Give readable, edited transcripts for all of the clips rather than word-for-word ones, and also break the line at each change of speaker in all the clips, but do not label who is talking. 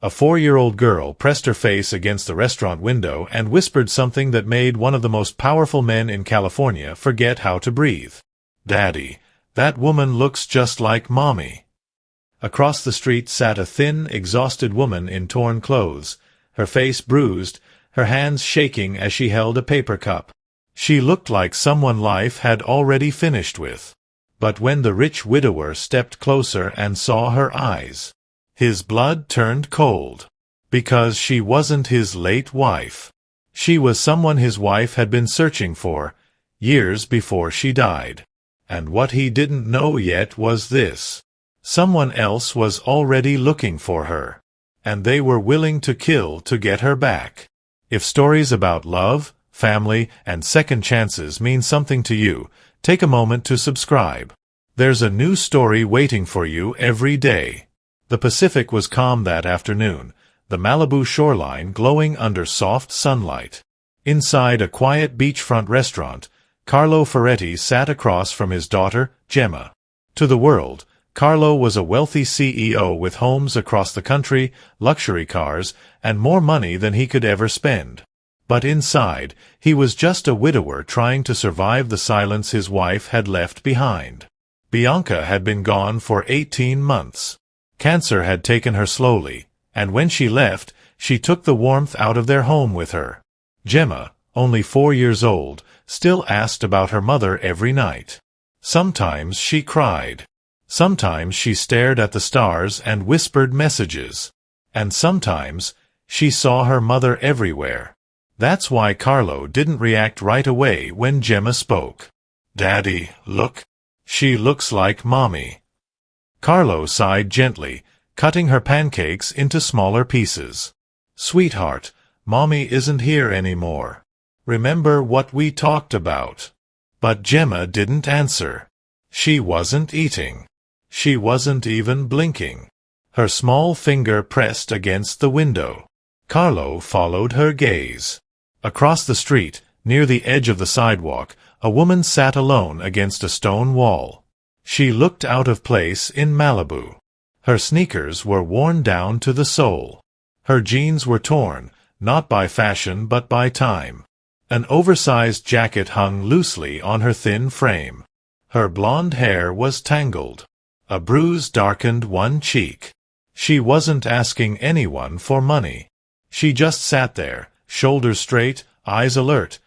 A 4-year-old girl pressed her face against the restaurant window and whispered something that made one of the most powerful men in California forget how to breathe. "Daddy, that woman looks just like Mommy." Across the street sat a thin, exhausted woman in torn clothes, her face bruised, her hands shaking as she held a paper cup. She looked like someone life had already finished with. But when the rich widower stepped closer and saw her eyes, his blood turned cold. Because she wasn't his late wife. She was someone his wife had been searching for, years before she died. And what he didn't know yet was this. Someone else was already looking for her. And they were willing to kill to get her back. If stories about love, family, and second chances mean something to you, take a moment to subscribe. There's a new story waiting for you every day. The Pacific was calm that afternoon, the Malibu shoreline glowing under soft sunlight. Inside a quiet beachfront restaurant, Carlo Ferretti sat across from his daughter, Gemma. To the world, Carlo was a wealthy CEO with homes across the country, luxury cars, and more money than he could ever spend. But inside, he was just a widower trying to survive the silence his wife had left behind. Bianca had been gone for 18 months. Cancer had taken her slowly, and when she left, she took the warmth out of their home with her. Gemma, only 4 years old, still asked about her mother every night. Sometimes she cried. Sometimes she stared at the stars and whispered messages. And sometimes, she saw her mother everywhere. That's why Carlo didn't react right away when Gemma spoke. "Daddy, look. She looks like Mommy." Carlo sighed gently, cutting her pancakes into smaller pieces. "Sweetheart, Mommy isn't here anymore. Remember what we talked about?" But Gemma didn't answer. She wasn't eating. She wasn't even blinking. Her small finger pressed against the window. Carlo followed her gaze. Across the street, near the edge of the sidewalk, a woman sat alone against a stone wall. She looked out of place in Malibu. Her sneakers were worn down to the sole. Her jeans were torn, not by fashion but by time. An oversized jacket hung loosely on her thin frame. Her blonde hair was tangled. A bruise darkened one cheek. She wasn't asking anyone for money. She just sat there, shoulders straight, eyes alert,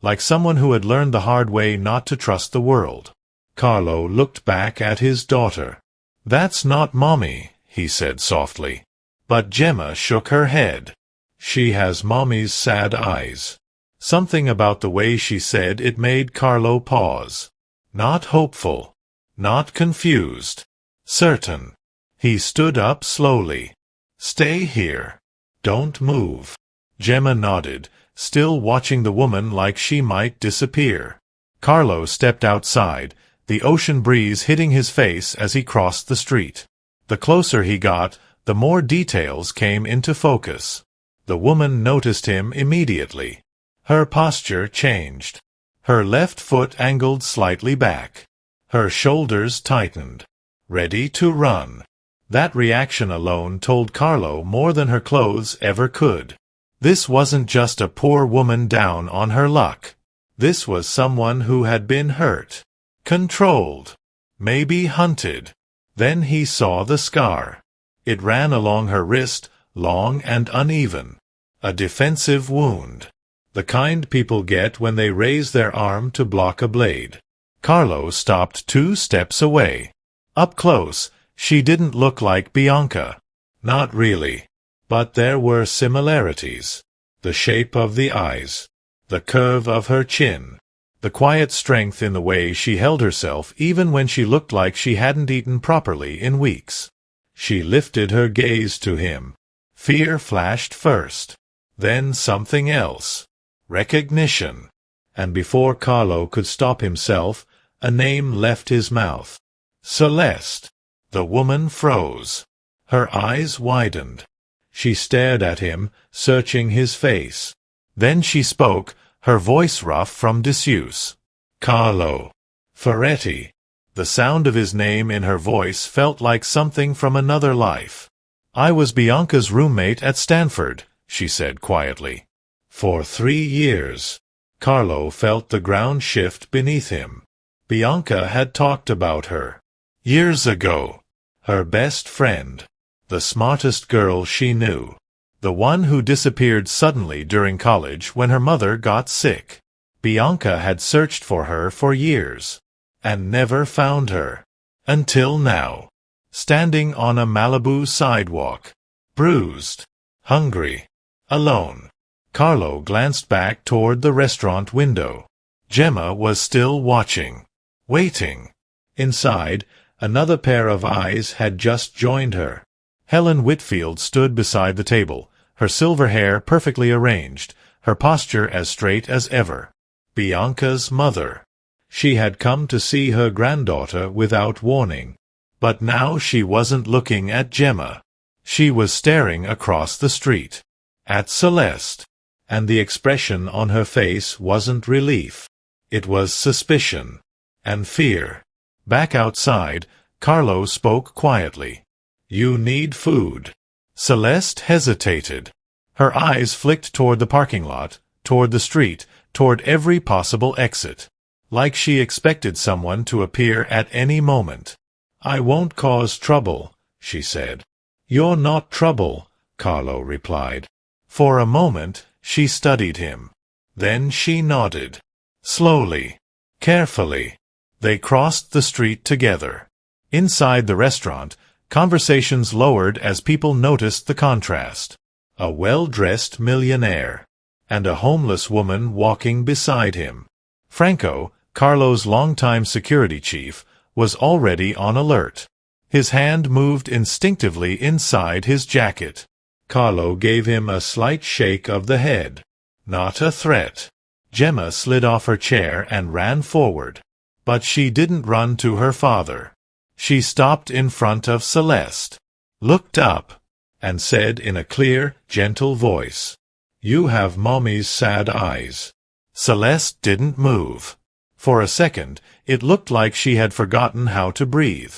like someone who had learned the hard way not to trust the world. Carlo looked back at his daughter. "That's not Mommy," he said softly. But Gemma shook her head. "She has Mommy's sad eyes." Something about the way she said it made Carlo pause. Not hopeful. Not confused. Certain. He stood up slowly. "Stay here. Don't move." Gemma nodded, still watching the woman like she might disappear. Carlo stepped outside, the ocean breeze hitting his face as he crossed the street. The closer he got, the more details came into focus. The woman noticed him immediately. Her posture changed. Her left foot angled slightly back. Her shoulders tightened. Ready to run. That reaction alone told Carlo more than her clothes ever could. This wasn't just a poor woman down on her luck. This was someone who had been hurt. Controlled. Maybe hunted. Then he saw the scar. It ran along her wrist, long and uneven. A defensive wound. The kind people get when they raise their arm to block a blade. Carlo stopped 2 steps away. Up close, she didn't look like Bianca. Not really. But there were similarities. The shape of the eyes. The curve of her chin. The quiet strength in the way she held herself even when she looked like she hadn't eaten properly in weeks. She lifted her gaze to him. Fear flashed first. Then something else. Recognition. And before Carlo could stop himself, a name left his mouth. Celeste. The woman froze. Her eyes widened. She stared at him, searching his face. Then she spoke, her voice rough from disuse. "Carlo Ferretti." The sound of his name in her voice felt like something from another life. I was Bianca's roommate at Stanford, she said quietly. For 3 years. Carlo felt the ground shift beneath him. Bianca had talked about her. Years ago. Her best friend. The smartest girl she knew. The one who disappeared suddenly during college when her mother got sick. Bianca had searched for her for years. And never found her. Until now. Standing on a Malibu sidewalk. Bruised. Hungry. Alone. Carlo glanced back toward the restaurant window. Gemma was still watching. Waiting. Inside, another pair of eyes had just joined her. Helen Whitfield stood beside the table, her silver hair perfectly arranged, her posture as straight as ever. Bianca's mother. She had come to see her granddaughter without warning. But now she wasn't looking at Gemma. She was staring across the street. At Celeste. And the expression on her face wasn't relief. It was suspicion. And fear. Back outside, Carlo spoke quietly. You need food. Celeste hesitated. Her eyes flicked toward the parking lot, toward the street, toward every possible exit. Like she expected someone to appear at any moment. I won't cause trouble, she said. You're not trouble, Carlo replied. For a moment, she studied him. Then she nodded. Slowly. Carefully. They crossed the street together. Inside the restaurant, conversations lowered as people noticed the contrast. A well-dressed millionaire. And a homeless woman walking beside him. Franco, Carlo's longtime security chief, was already on alert. His hand moved instinctively inside his jacket. Carlo gave him a slight shake of the head. Not a threat. Gemma slid off her chair and ran forward. But she didn't run to her father. She stopped in front of Celeste, looked up, and said in a clear, gentle voice, You have Mommy's sad eyes. Celeste didn't move. For a second, it looked like she had forgotten how to breathe.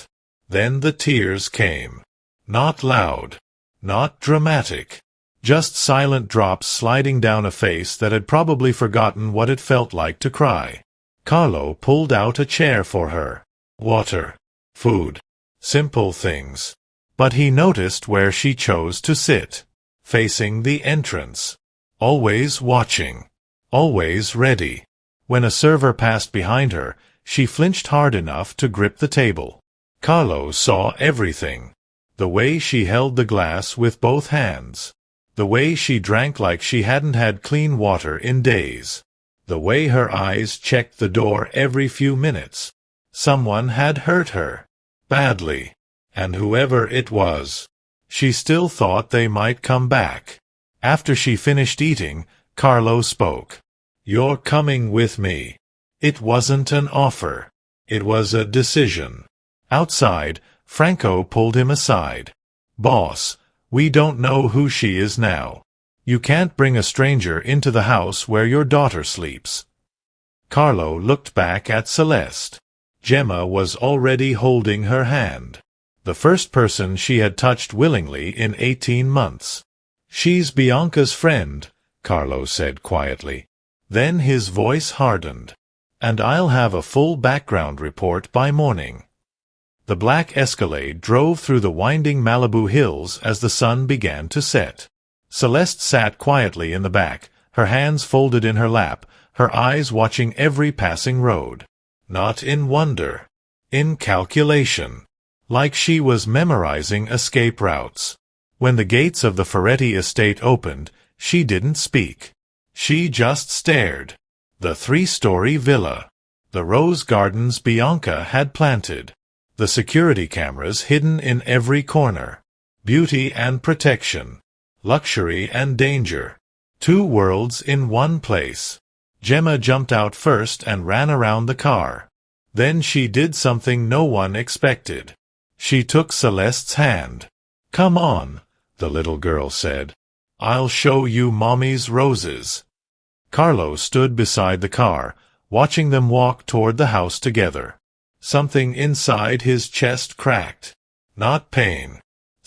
Then the tears came. Not loud. Not dramatic. Just silent drops sliding down a face that had probably forgotten what it felt like to cry. Carlo pulled out a chair for her. Water. Food. Simple things. But he noticed where she chose to sit. Facing the entrance. Always watching. Always ready. When a server passed behind her, she flinched hard enough to grip the table. Carlo saw everything. The way she held the glass with both hands. The way she drank like she hadn't had clean water in days. The way her eyes checked the door every few minutes. Someone had hurt her. Badly. And whoever it was. She still thought they might come back. After she finished eating, Carlo spoke. You're coming with me. It wasn't an offer. It was a decision. Outside, Franco pulled him aside. Boss, we don't know who she is now. You can't bring a stranger into the house where your daughter sleeps. Carlo looked back at Celeste. Gemma was already holding her hand. The first person she had touched willingly in 18 months. She's Bianca's friend, Carlo said quietly. Then his voice hardened. And I'll have a full background report by morning. The black Escalade drove through the winding Malibu hills as the sun began to set. Celeste sat quietly in the back, her hands folded in her lap, her eyes watching every passing road. Not in wonder. In calculation. Like she was memorizing escape routes. When the gates of the Ferretti estate opened, she didn't speak. She just stared. The 3-story villa. The rose gardens Bianca had planted. The security cameras hidden in every corner. Beauty and protection. Luxury and danger. 2 worlds in one place. Gemma jumped out first and ran around the car. Then she did something no one expected. She took Celeste's hand. Come on, the little girl said. I'll show you Mommy's roses. Carlo stood beside the car, watching them walk toward the house together. Something inside his chest cracked. Not pain.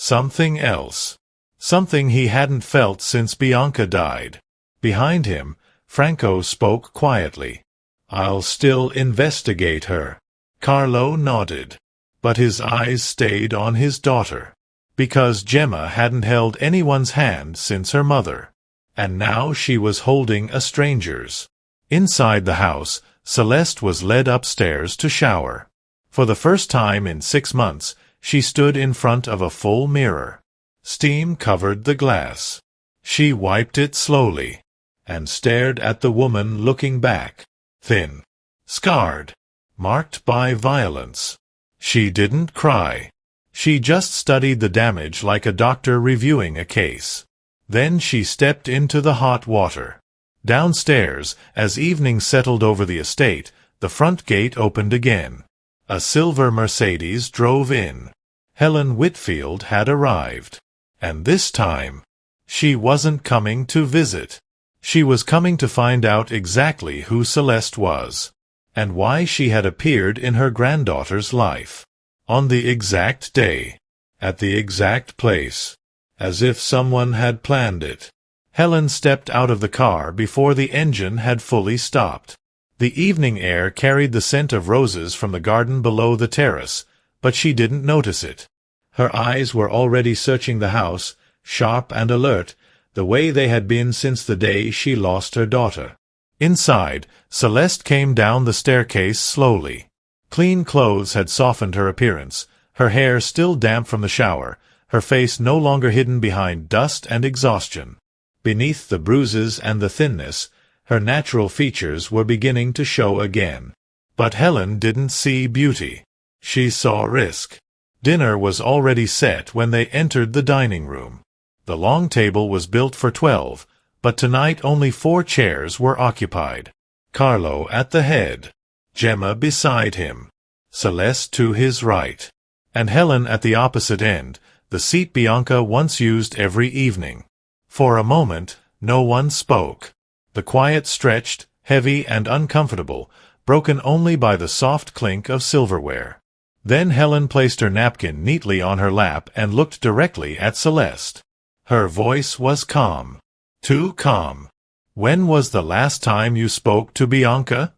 Something else. Something he hadn't felt since Bianca died. Behind him, Franco spoke quietly. "I'll still investigate her." Carlo nodded, but his eyes stayed on his daughter. Because Gemma hadn't held anyone's hand since her mother. And now she was holding a stranger's. Inside the house, Celeste was led upstairs to shower. For the first time in 6 months, she stood in front of a full mirror. Steam covered the glass. She wiped it slowly, and stared at the woman looking back. Thin, scarred, marked by violence. She didn't cry. She just studied the damage like a doctor reviewing a case. Then she stepped into the hot water. Downstairs, as evening settled over the estate, the front gate opened again. A silver Mercedes drove in. Helen Whitfield had arrived. And this time, she wasn't coming to visit. She was coming to find out exactly who Celeste was, and why she had appeared in her granddaughter's life. On the exact day, at the exact place, as if someone had planned it. Helen stepped out of the car before the engine had fully stopped. The evening air carried the scent of roses from the garden below the terrace, but she didn't notice it. Her eyes were already searching the house, sharp and alert, the way they had been since the day she lost her daughter. Inside, Celeste came down the staircase slowly. Clean clothes had softened her appearance, her hair still damp from the shower, her face no longer hidden behind dust and exhaustion. Beneath the bruises and the thinness, her natural features were beginning to show again. But Helen didn't see beauty. She saw risk. Dinner was already set when they entered the dining room. The long table was built for 12, but tonight only 4 chairs were occupied. Carlo at the head, Gemma beside him, Celeste to his right, and Helen at the opposite end, the seat Bianca once used every evening. For a moment, no one spoke. The quiet stretched, heavy and uncomfortable, broken only by the soft clink of silverware. Then Helen placed her napkin neatly on her lap and looked directly at Celeste. Her voice was calm. Too calm. "When was the last time you spoke to Bianca?"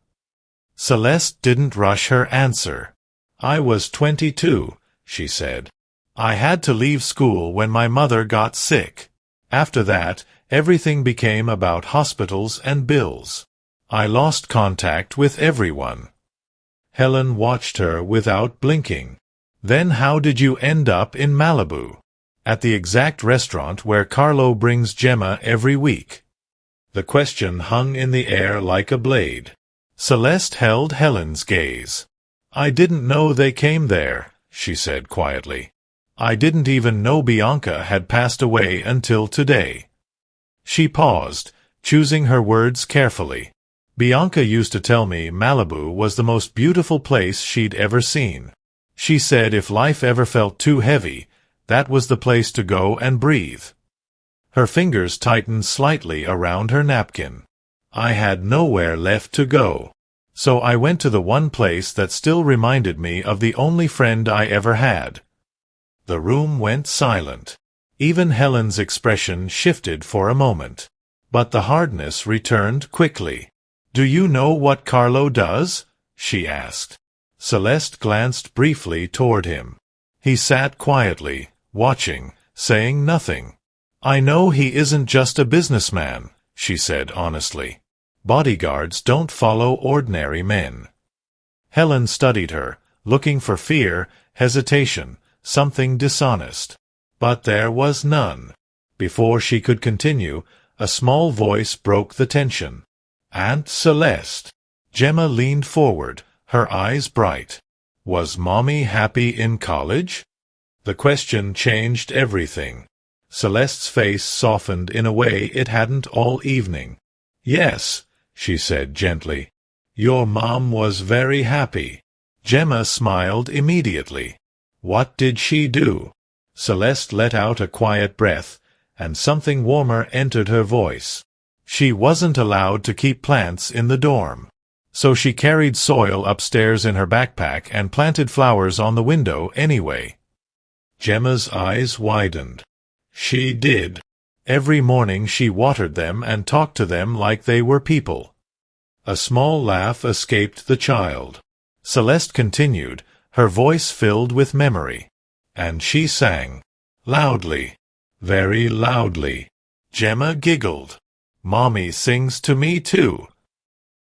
Celeste didn't rush her answer. "I was 22, she said. "I had to leave school when my mother got sick. After that, everything became about hospitals and bills. I lost contact with everyone." Helen watched her without blinking. "Then how did you end up in Malibu? At the exact restaurant where Carlo brings Gemma every week?" The question hung in the air like a blade. Celeste held Helen's gaze. "I didn't know they came there," she said quietly. "I didn't even know Bianca had passed away until today." She paused, choosing her words carefully. "Bianca used to tell me Malibu was the most beautiful place she'd ever seen. She said if life ever felt too heavy, that was the place to go and breathe." Her fingers tightened slightly around her napkin. "I had nowhere left to go. So I went to the one place that still reminded me of the only friend I ever had." The room went silent. Even Helen's expression shifted for a moment. But the hardness returned quickly. "Do you know what Carlo does?" she asked. Celeste glanced briefly toward him. He sat quietly, watching, saying nothing. "I know he isn't just a businessman," she said honestly. "Bodyguards don't follow ordinary men." Helen studied her, looking for fear, hesitation, something dishonest. But there was none. Before she could continue, a small voice broke the tension. "Aunt Celeste." Gemma leaned forward, her eyes bright. "Was Mommy happy in college?" The question changed everything. Celeste's face softened in a way it hadn't all evening. "Yes," she said gently. "Your mom was very happy." Gemma smiled immediately. "What did she do?" Celeste let out a quiet breath, and something warmer entered her voice. She wasn't allowed to keep plants in the dorm. So she carried soil upstairs in her backpack and planted flowers on the window anyway. Gemma's eyes widened. She did. Every morning she watered them and talked to them like they were people. A small laugh escaped the child. Celeste continued, her voice filled with memory. And she sang. Loudly. Very loudly. Gemma giggled. Mommy sings to me too.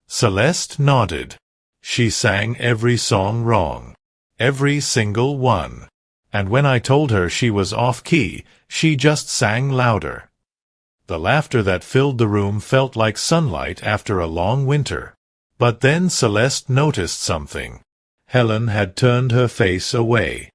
Celeste nodded. She sang every song wrong. Every single one. And when I told her she was off-key, she just sang louder. The laughter that filled the room felt like sunlight after a long winter. But then Celeste noticed something. Helen had turned her face away.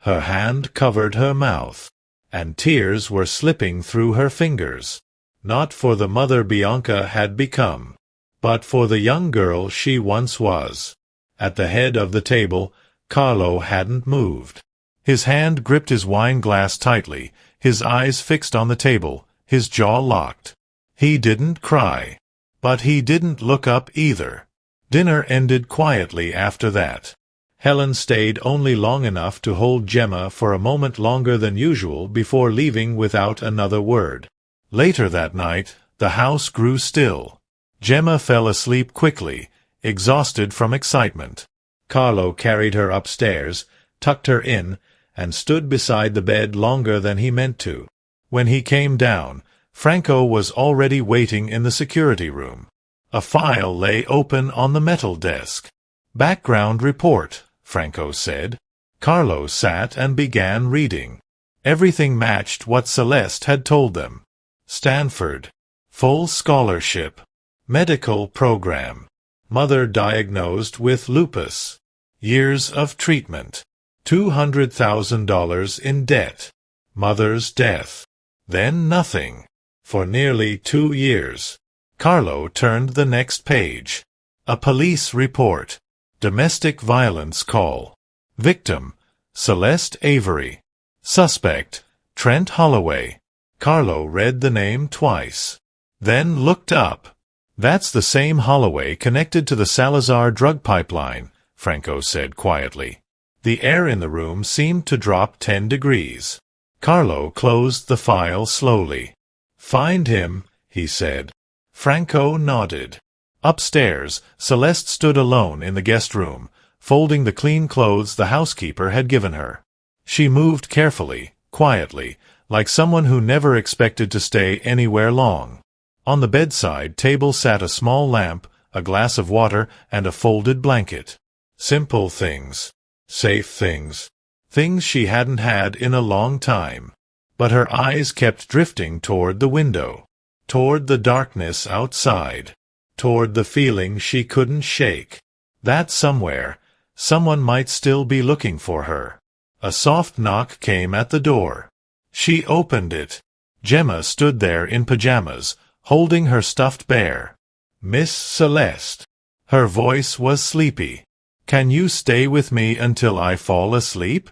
Her hand covered her mouth, and tears were slipping through her fingers. Not for the mother Bianca had become, but for the young girl she once was. At the head of the table, Carlo hadn't moved. His hand gripped his wine glass tightly, his eyes fixed on the table, his jaw locked. He didn't cry. But he didn't look up either. Dinner ended quietly after that. Helen stayed only long enough to hold Gemma for a moment longer than usual before leaving without another word. Later that night, the house grew still. Gemma fell asleep quickly, exhausted from excitement. Carlo carried her upstairs, tucked her in, and stood beside the bed longer than he meant to. When he came down, Franco was already waiting in the security room. A file lay open on the metal desk. "Background report," Franco said. Carlo sat and began reading. Everything matched what Celeste had told them. Stanford. Full scholarship. Medical program. Mother diagnosed with lupus. Years of treatment. $200,000 in debt. Mother's death. Then nothing. For nearly 2 years. Carlo turned the next page. A police report. Domestic violence call. Victim, Celeste Avery. Suspect, Trent Holloway. Carlo read the name twice. Then looked up. "That's the same Holloway connected to the Salazar drug pipeline," Franco said quietly. The air in the room seemed to drop 10 degrees. Carlo closed the file slowly. "Find him," he said. Franco nodded. Upstairs, Celeste stood alone in the guest room, folding the clean clothes the housekeeper had given her. She moved carefully, quietly, like someone who never expected to stay anywhere long. On the bedside table sat a small lamp, a glass of water, and a folded blanket. Simple things. Safe things. Things she hadn't had in a long time. But her eyes kept drifting toward the window. Toward the darkness outside. Toward the feeling she couldn't shake. That somewhere, someone might still be looking for her. A soft knock came at the door. She opened it. Gemma stood there in pajamas, holding her stuffed bear. "Miss Celeste." Her voice was sleepy. "Can you stay with me until I fall asleep?"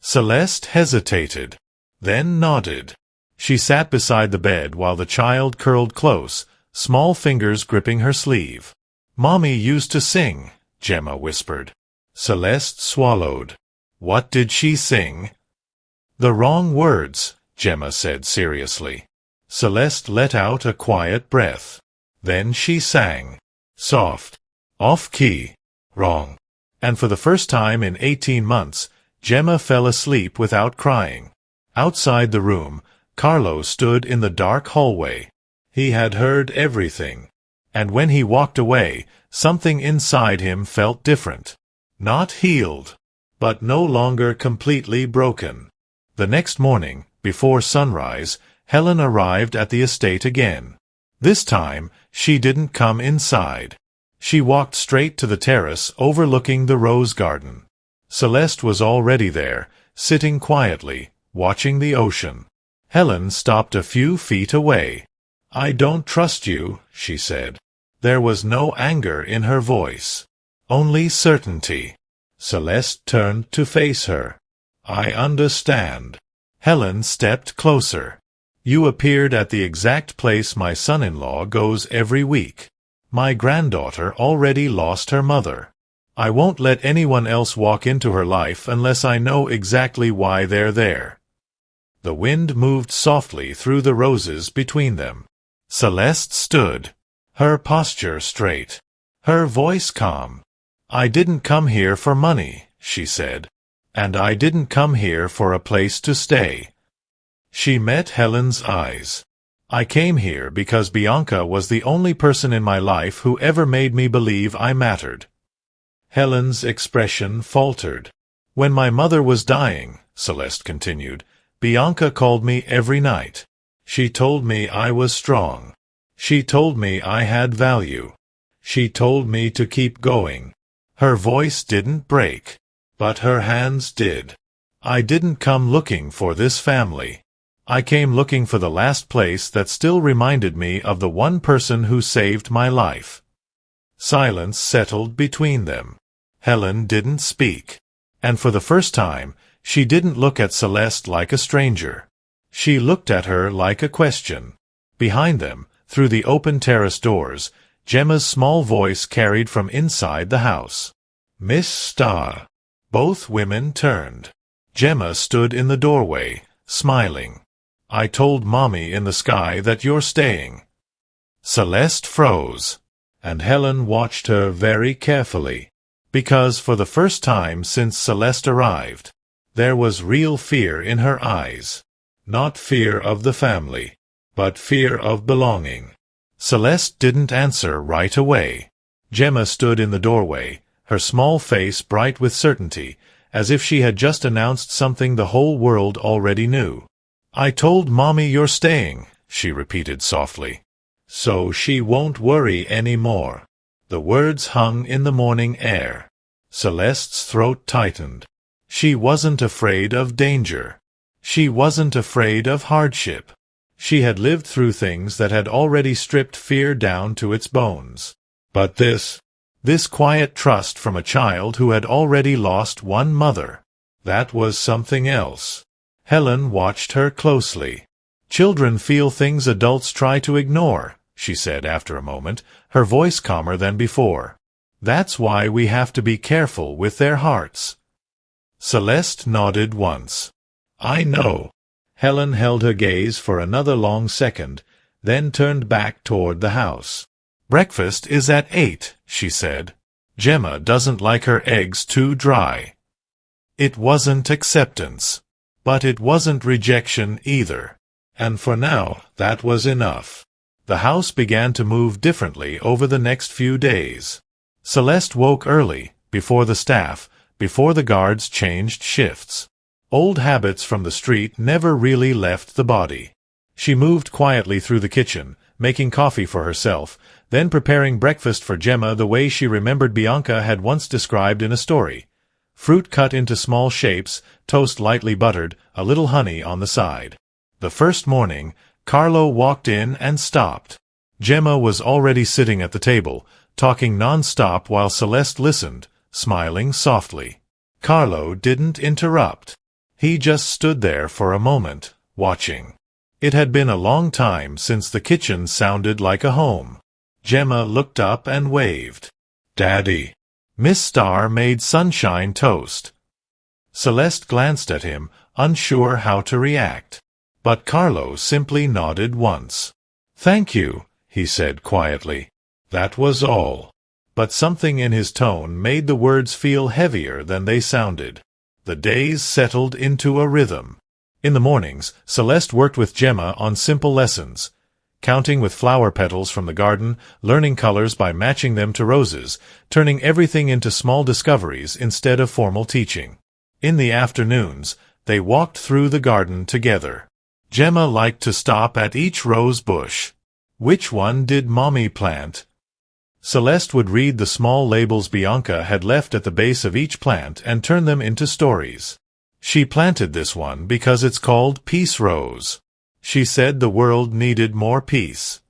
Celeste hesitated, then nodded. She sat beside the bed while the child curled close, small fingers gripping her sleeve. "Mommy used to sing," Gemma whispered. Celeste swallowed. What did she sing? "The wrong words," Gemma said seriously. Celeste let out a quiet breath. Then she sang. Soft. Off-key. Wrong. And for the first time in 18 months, Gemma fell asleep without crying. Outside the room, Carlo stood in the dark hallway. He had heard everything. And when he walked away, something inside him felt different. Not healed, but no longer completely broken. The next morning, before sunrise, Helen arrived at the estate again. This time, she didn't come inside. She walked straight to the terrace overlooking the rose garden. Celeste was already there, sitting quietly, watching the ocean. Helen stopped a few feet away. "I don't trust you," she said. There was no anger in her voice. Only certainty. Celeste turned to face her. "I understand." Helen stepped closer. "You appeared at the exact place my son-in-law goes every week. My granddaughter already lost her mother. I won't let anyone else walk into her life unless I know exactly why they're there. The wind moved softly through the roses between them. Celeste stood, her posture straight, her voice calm. I didn't come here for money, she said. And I didn't come here for a place to stay. She met Helen's eyes. I came here because Bianca was the only person in my life who ever made me believe I mattered. Helen's expression faltered. When my mother was dying, Celeste continued, Bianca called me every night. She told me I was strong. She told me I had value. She told me to keep going. Her voice didn't break, but her hands did. I didn't come looking for this family. I came looking for the last place that still reminded me of the one person who saved my life. Silence settled between them. Helen didn't speak. And for the first time, she didn't look at Celeste like a stranger. She looked at her like a question. Behind them, through the open terrace doors, Gemma's small voice carried from inside the house. Miss Starr. Both women turned. Gemma stood in the doorway, smiling. I told Mommy in the sky that you're staying. Celeste froze, and Helen watched her very carefully, because for the first time since Celeste arrived, there was real fear in her eyes. Not fear of the family, but fear of belonging. Celeste didn't answer right away. Gemma stood in the doorway, her small face bright with certainty, as if she had just announced something the whole world already knew. I told Mommy you're staying, she repeated softly. So she won't worry any more. The words hung in the morning air. Celeste's throat tightened. She wasn't afraid of danger. She wasn't afraid of hardship. She had lived through things that had already stripped fear down to its bones. But this quiet trust from a child who had already lost one mother, that was something else. Helen watched her closely. Children feel things adults try to ignore, she said after a moment, her voice calmer than before. That's why we have to be careful with their hearts. Celeste nodded once. I know. Helen held her gaze for another long second, then turned back toward the house. Breakfast is at 8, she said. Gemma doesn't like her eggs too dry. It wasn't acceptance. But it wasn't rejection either. And for now, that was enough. The house began to move differently over the next few days. Celeste woke early, before the staff, before the guards changed shifts. Old habits from the street never really left the body. She moved quietly through the kitchen, making coffee for herself, then preparing breakfast for Gemma the way she remembered Bianca had once described in a story. Fruit cut into small shapes, toast lightly buttered, a little honey on the side. The first morning, Carlo walked in and stopped. Gemma was already sitting at the table, talking non-stop while Celeste listened, smiling softly. Carlo didn't interrupt. He just stood there for a moment, watching. It had been a long time since the kitchen sounded like a home. Gemma looked up and waved. Daddy. Miss Starr made sunshine toast. Celeste glanced at him, unsure how to react. But Carlo simply nodded once. Thank you, he said quietly. That was all. But something in his tone made the words feel heavier than they sounded. The days settled into a rhythm. In the mornings, Celeste worked with Gemma on simple lessons. Counting with flower petals from the garden, learning colors by matching them to roses, turning everything into small discoveries instead of formal teaching. In the afternoons, they walked through the garden together. Gemma liked to stop at each rose bush. Which one did Mommy plant? Celeste would read the small labels Bianca had left at the base of each plant and turn them into stories. She planted this one because it's called Peace Rose. She said the world needed more peace.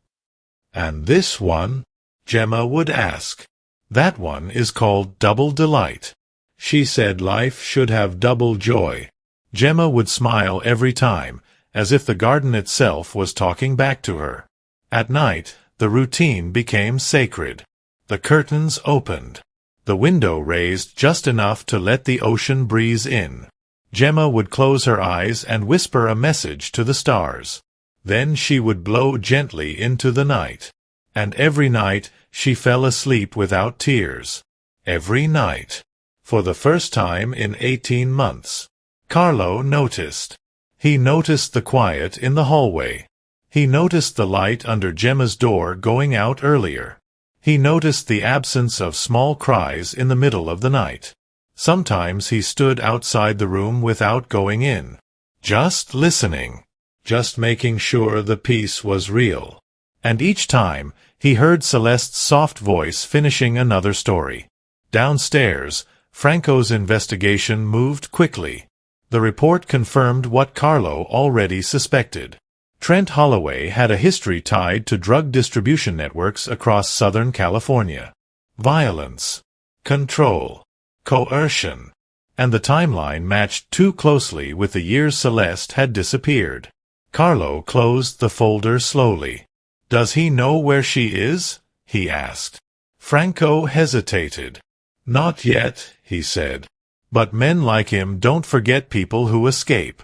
And this one? Gemma would ask. That one is called Double Delight. She said life should have double joy. Gemma would smile every time, as if the garden itself was talking back to her. At night, the routine became sacred. The curtains opened. the window raised just enough to let the ocean breeze in. Gemma would close her eyes and whisper a message to the stars. Then she would blow gently into the night. And every night she fell asleep without tears. Every night. For the first time in 18 months. Carlo noticed. He noticed the quiet in the hallway. He noticed the light under Gemma's door going out earlier. He noticed the absence of small cries in the middle of the night. Sometimes he stood outside the room without going in. Just listening. Just making sure the peace was real. And each time, he heard Celeste's soft voice finishing another story. Downstairs, Franco's investigation moved quickly. The report confirmed what Carlo already suspected. Trent Holloway had a history tied to drug distribution networks across Southern California. Violence, control, coercion, and the timeline matched too closely with the years Celeste had disappeared. Carlo closed the folder slowly. "Does he know where she is?" he asked. Franco hesitated. "Not yet," he said. "But men like him don't forget people who escape."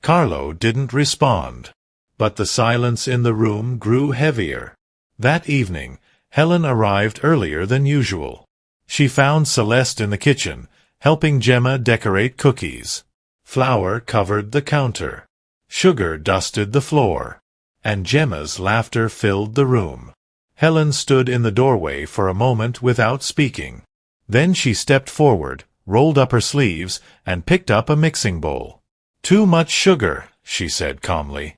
Carlo didn't respond. But the silence in the room grew heavier. That evening, Helen arrived earlier than usual. She found Celeste in the kitchen, helping Gemma decorate cookies. Flour covered the counter. Sugar dusted the floor. And Gemma's laughter filled the room. Helen stood in the doorway for a moment without speaking. Then she stepped forward, rolled up her sleeves, and picked up a mixing bowl. "Too much sugar," she said calmly.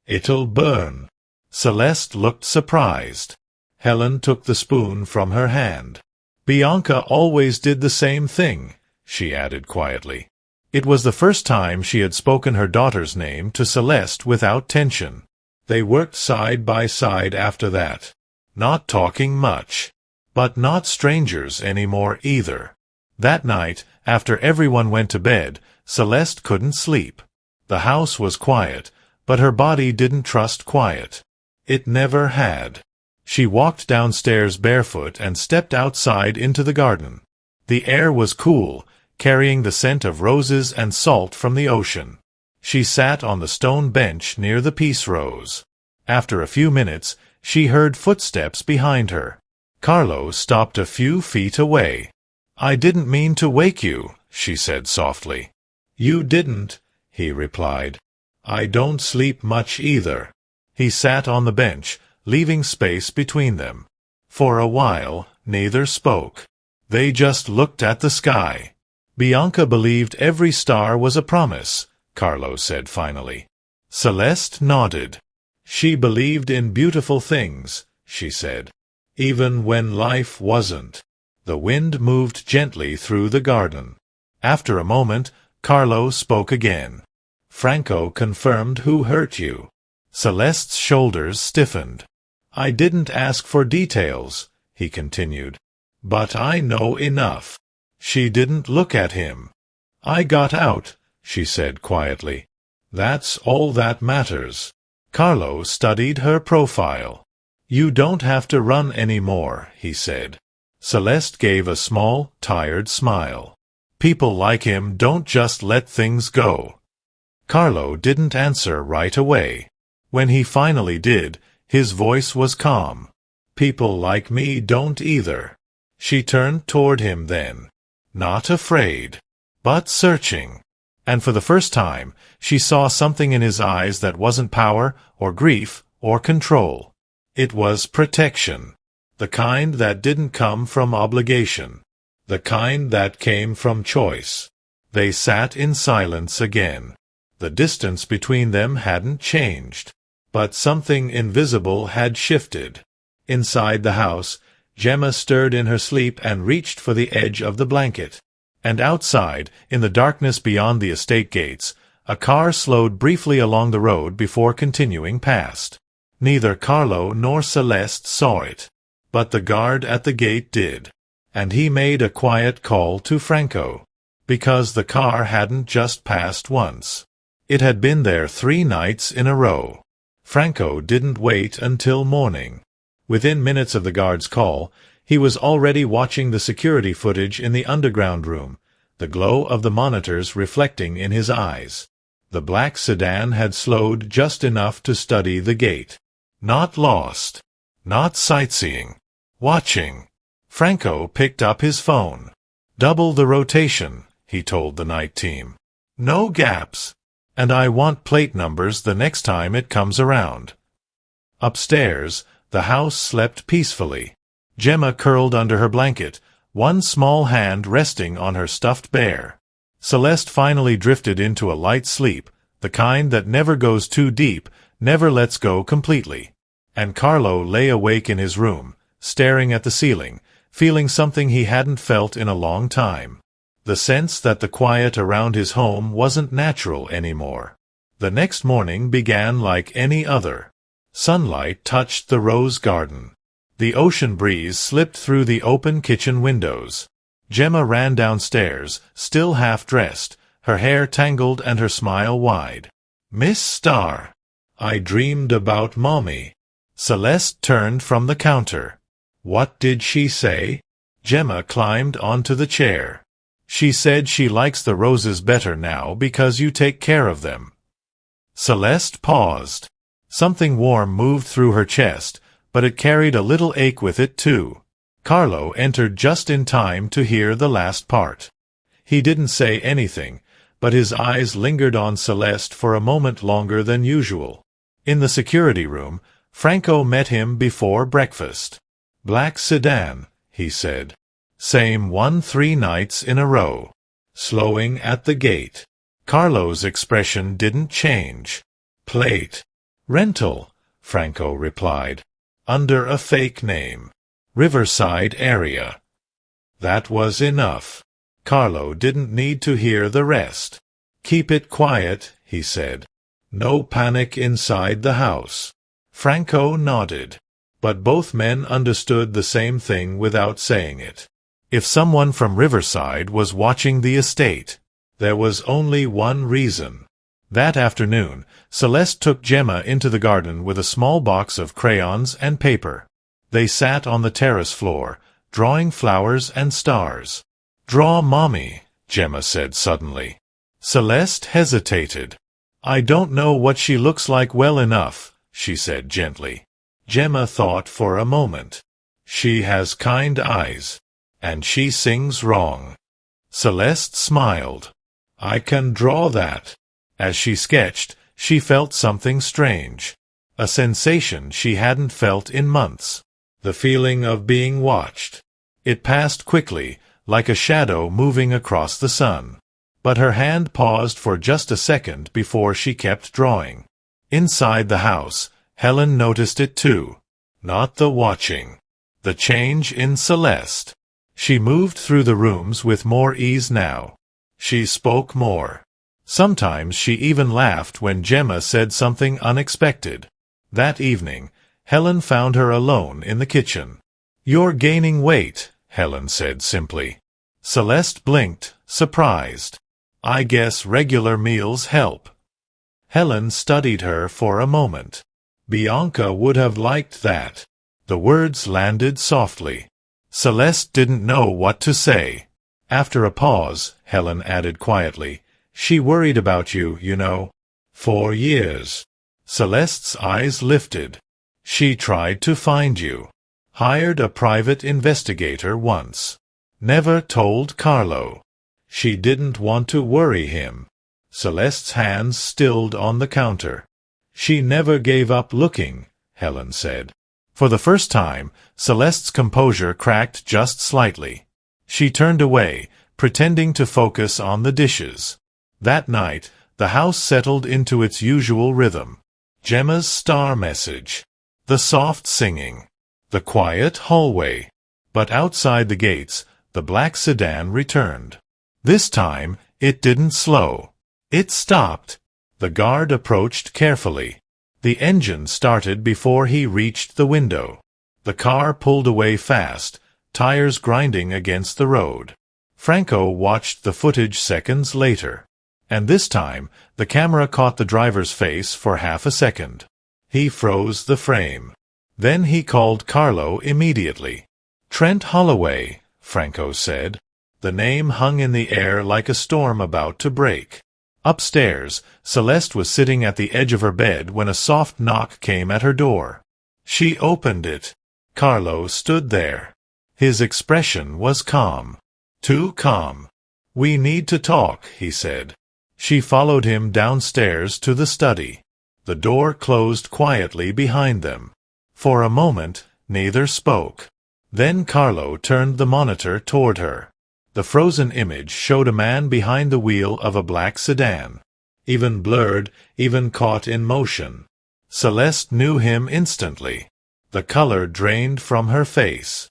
"It'll burn." Celeste looked surprised. Helen took the spoon from her hand. "Bianca always did the same thing," she added quietly. It was the first time she had spoken her daughter's name to Celeste without tension. They worked side by side after that, not talking much, but not strangers anymore either. That night, after everyone went to bed, Celeste couldn't sleep. The house was quiet, but her body didn't trust quiet. It never had. She walked downstairs barefoot and stepped outside into the garden. The air was cool, carrying the scent of roses and salt from the ocean. She sat on the stone bench near the peace rose. After a few minutes, she heard footsteps behind her. Carlo stopped a few feet away. "I didn't mean to wake you," she said softly. "You didn't," he replied. "I don't sleep much either." He sat on the bench, leaving space between them. For a while, neither spoke. They just looked at the sky. "Bianca believed every star was a promise," Carlo said finally. Celeste nodded. "She believed in beautiful things," she said, "even when life wasn't." The wind moved gently through the garden. After a moment, Carlo spoke again. "Franco confirmed who hurt you." Celeste's shoulders stiffened. "I didn't ask for details," he continued. "But I know enough." She didn't look at him. "I got out," she said quietly. "That's all that matters." Carlo studied her profile. "You don't have to run anymore," he said. Celeste gave a small, tired smile. "People like him don't just let things go." Carlo didn't answer right away. When he finally did, his voice was calm. "People like me don't either." She turned toward him then. Not afraid, but searching. And for the first time, she saw something in his eyes that wasn't power, or grief, or control. It was protection. The kind that didn't come from obligation. The kind that came from choice. They sat in silence again. The distance between them hadn't changed. But something invisible had shifted. Inside the house, Gemma stirred in her sleep and reached for the edge of the blanket. And outside, in the darkness beyond the estate gates, a car slowed briefly along the road before continuing past. Neither Carlo nor Celeste saw it. But the guard at the gate did. And he made a quiet call to Franco. Because the car hadn't just passed once. It had been there 3 nights in a row. Franco didn't wait until morning. Within minutes of the guard's call, He was already watching the security footage in the underground room, the glow of the monitors reflecting in his eyes. The black sedan had slowed just enough to study the gate. Not lost. Not sightseeing. Watching. Franco picked up his phone. "Double the rotation," he told the night team. "No gaps. And I want plate numbers the next time it comes around." Upstairs, the house slept peacefully. Gemma curled under her blanket, one small hand resting on her stuffed bear. Celeste finally drifted into a light sleep, the kind that never goes too deep, never lets go completely. And Carlo lay awake in his room, staring at the ceiling, feeling something he hadn't felt in a long time. The sense that the quiet around his home wasn't natural anymore. The next morning began like any other. Sunlight touched the rose garden. The ocean breeze slipped through the open kitchen windows. Gemma ran downstairs, still half-dressed, her hair tangled and her smile wide. "Miss Starr, I dreamed about Mommy." Celeste turned from the counter. "What did she say?" Gemma climbed onto the chair. "She said she likes the roses better now because you take care of them." Celeste paused. Something warm moved through her chest, but it carried a little ache with it too. Carlo entered just in time to hear the last part. He didn't say anything, but his eyes lingered on Celeste for a moment longer than usual. In the security room, Franco met him before breakfast. "Black sedan," he said. "Same one 3 nights in a row. Slowing at the gate." Carlo's expression didn't change. "Plate. Rental," Franco replied. "Under a fake name. Riverside area." That was enough. Carlo didn't need to hear the rest. "Keep it quiet," he said. "No panic inside the house." Franco nodded. But both men understood the same thing without saying it. If someone from Riverside was watching the estate, there was only one reason. That afternoon, Celeste took Gemma into the garden with a small box of crayons and paper. They sat on the terrace floor, drawing flowers and stars. "Draw Mommy," Gemma said suddenly. Celeste hesitated. "I don't know what she looks like well enough," she said gently. Gemma thought for a moment. "She has kind eyes. And she sings wrong." Celeste smiled. "I can draw that." As she sketched, she felt something strange. A sensation she hadn't felt in months. The feeling of being watched. It passed quickly, like a shadow moving across the sun. But her hand paused for just a second before she kept drawing. Inside the house, Helen noticed it too. Not the watching. The change in Celeste. She moved through the rooms with more ease now. She spoke more. Sometimes she even laughed when Gemma said something unexpected. That evening, Helen found her alone in the kitchen. "You're gaining weight," Helen said simply. Celeste blinked, surprised. "I guess regular meals help." Helen studied her for a moment. Bianca would have liked that. The words landed softly. Celeste didn't know what to say. After a pause, Helen added quietly, "She worried about you, you know." "For years." Celeste's eyes lifted. "She tried to find you. Hired a private investigator once. Never told Carlo. She didn't want to worry him." Celeste's hands stilled on the counter. "She never gave up looking," Helen said. For the first time, Celeste's composure cracked just slightly. She turned away, pretending to focus on the dishes. That night, the house settled into its usual rhythm. Gemma's star message. The soft singing. The quiet hallway. But outside the gates, the black sedan returned. This time, it didn't slow. It stopped. The guard approached carefully. The engine started before he reached the window. The car pulled away fast, tires grinding against the road. Franco watched the footage seconds later. And this time, the camera caught the driver's face for half a second. He froze the frame. Then he called Carlo immediately. Trent Holloway, Franco said. The name hung in the air like a storm about to break. Upstairs, Celeste was sitting at the edge of her bed when a soft knock came at her door. She opened it. Carlo stood there. His expression was calm. Too calm. "We need to talk," he said. She followed him downstairs to the study. The door closed quietly behind them. For a moment, neither spoke. Then Carlo turned the monitor toward her. The frozen image showed a man behind the wheel of a black sedan. Even blurred, even caught in motion. Celeste knew him instantly. The color drained from her face.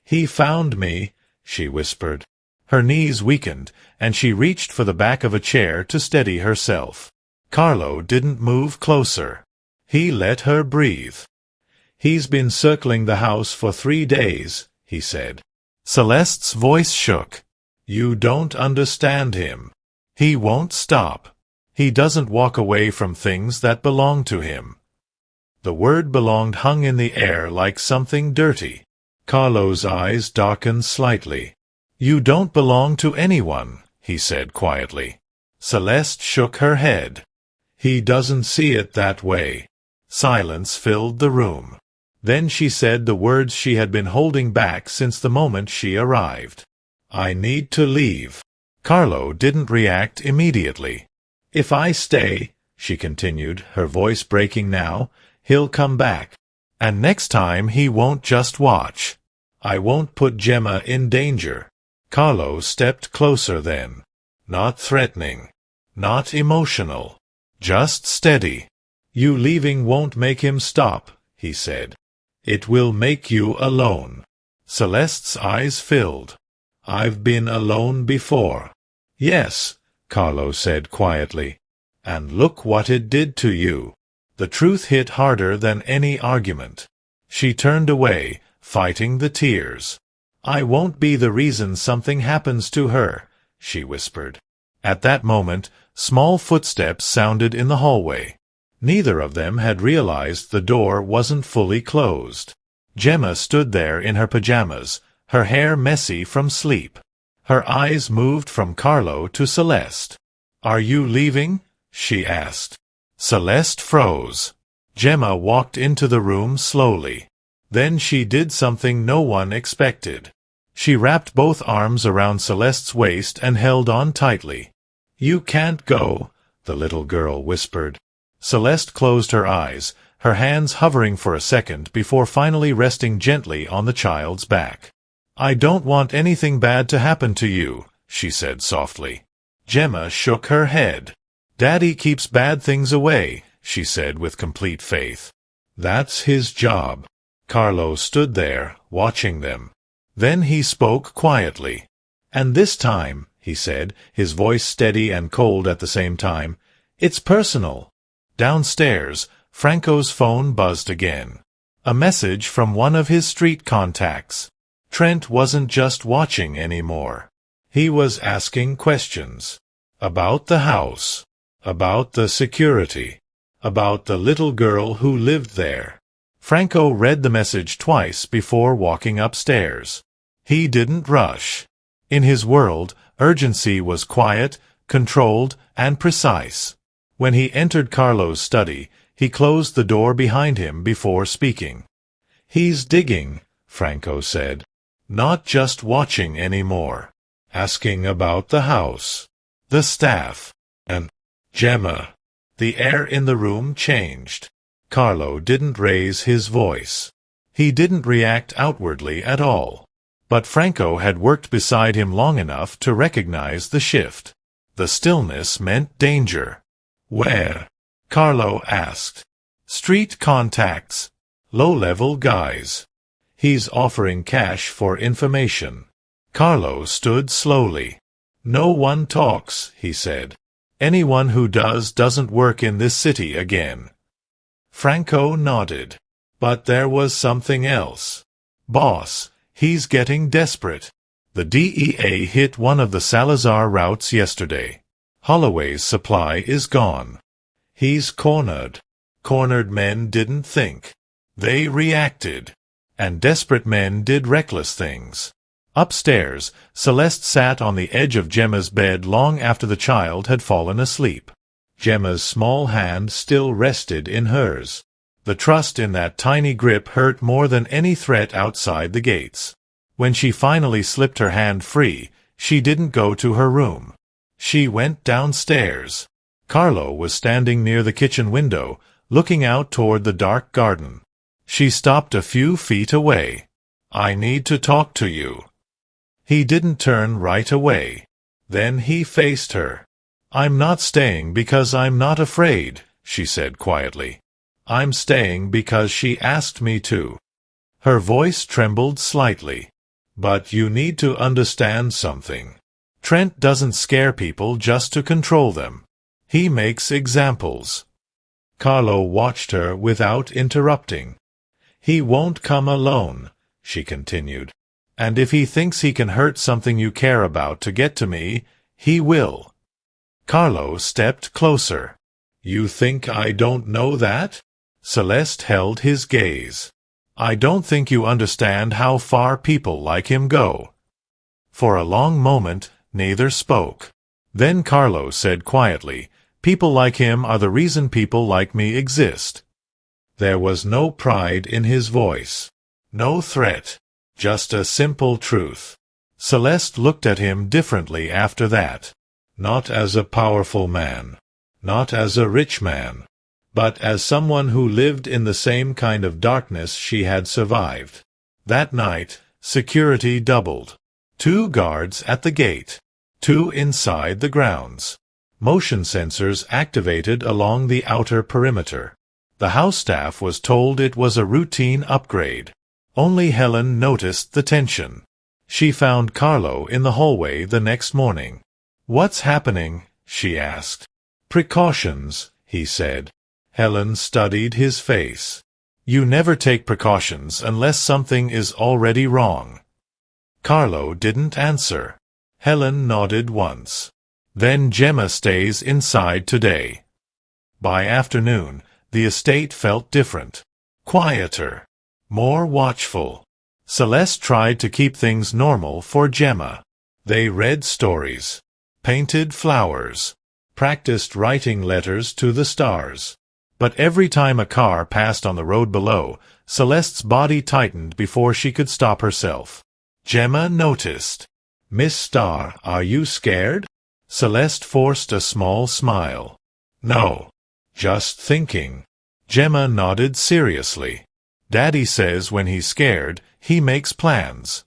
"He found me," she whispered. Her knees weakened, and she reached for the back of a chair to steady herself. Carlo didn't move closer. He let her breathe. "He's been circling the house for 3 days," he said. Celeste's voice shook. "You don't understand him. He won't stop. He doesn't walk away from things that belong to him." The word belonged hung in the air like something dirty. Carlo's eyes darkened slightly. "You don't belong to anyone," he said quietly. Celeste shook her head. "He doesn't see it that way." Silence filled the room. Then she said the words she had been holding back since the moment she arrived. "I need to leave." Carlo didn't react immediately. "If I stay," she continued, her voice breaking now, "he'll come back. And next time he won't just watch. I won't put Gemma in danger." Carlo stepped closer then. Not threatening. Not emotional. Just steady. "You leaving won't make him stop," he said. "It will make you alone." Celeste's eyes filled. "I've been alone before." "Yes," Carlo said quietly. "And look what it did to you." The truth hit harder than any argument. She turned away, fighting the tears. "I won't be the reason something happens to her," she whispered. At that moment, small footsteps sounded in the hallway. Neither of them had realized the door wasn't fully closed. Gemma stood there in her pajamas, her hair messy from sleep. Her eyes moved from Carlo to Celeste. "Are you leaving?" she asked. Celeste froze. Gemma walked into the room slowly. Then she did something no one expected. She wrapped both arms around Celeste's waist and held on tightly. "You can't go," the little girl whispered. Celeste closed her eyes, her hands hovering for a second before finally resting gently on the child's back. "I don't want anything bad to happen to you," she said softly. Gemma shook her head. "Daddy keeps bad things away," she said with complete faith. "That's his job." Carlo stood there, watching them. Then he spoke quietly. "And this time," he said, his voice steady and cold at the same time, "it's personal." Downstairs, Franco's phone buzzed again. A message from one of his street contacts. Trent wasn't just watching anymore. He was asking questions. About the house. About the security. About the little girl who lived there. Franco read the message twice before walking upstairs. He didn't rush. In his world, urgency was quiet, controlled, and precise. When he entered Carlo's study, he closed the door behind him before speaking. "He's digging," Franco said. "Not just watching anymore. Asking about the house. The staff. And Gemma." The air in the room changed. Carlo didn't raise his voice. He didn't react outwardly at all. But Franco had worked beside him long enough to recognize the shift. The stillness meant danger. "Where?" Carlo asked. "Street contacts. Low-level guys. He's offering cash for information." Carlo stood slowly. "No one talks," he said. "Anyone who does doesn't work in this city again." Franco nodded. But there was something else. "Boss, he's getting desperate. The DEA hit one of the Salazar routes yesterday. Holloway's supply is gone. He's cornered." Cornered men didn't think. They reacted. and desperate men did reckless things. Upstairs, Celeste sat on the edge of Gemma's bed long after the child had fallen asleep. Gemma's small hand still rested in hers. The trust in that tiny grip hurt more than any threat outside the gates. When she finally slipped her hand free, she didn't go to her room. She went downstairs. Carlo was standing near the kitchen window, looking out toward the dark garden. She stopped a few feet away. "I need to talk to you." He didn't turn right away. Then he faced her. "I'm not staying because I'm not afraid," she said quietly. "I'm staying because she asked me to." Her voice trembled slightly. "But you need to understand something. Trent doesn't scare people just to control them. He makes examples." Carlo watched her without interrupting. "He won't come alone," she continued. "And if he thinks he can hurt something you care about to get to me, he will." Carlo stepped closer. "You think I don't know that?" Celeste held his gaze. "I don't think you understand how far people like him go." For a long moment, neither spoke. Then Carlo said quietly, "People like him are the reason people like me exist." There was no pride in his voice. No threat. Just a simple truth. Celeste looked at him differently after that. Not as a powerful man. Not as a rich man. But as someone who lived in the same kind of darkness she had survived. That night, security doubled. 2 guards at the gate. 2 inside the grounds. Motion sensors activated along the outer perimeter. The house staff was told it was a routine upgrade. Only Helen noticed the tension. She found Carlo in the hallway the next morning. "What's happening?" she asked. "Precautions," he said. Helen studied his face. "You never take precautions unless something is already wrong." Carlo didn't answer. Helen nodded once. "Then Gemma stays inside today." By afternoon, the estate felt different. Quieter. More watchful. Celeste tried to keep things normal for Gemma. They read stories. Painted flowers. Practiced writing letters to the stars. But every time a car passed on the road below, Celeste's body tightened before she could stop herself. Gemma noticed. "Miss Starr, are you scared?" Celeste forced a small smile. "No. Just thinking." Gemma nodded seriously. "Daddy says when he's scared, he makes plans."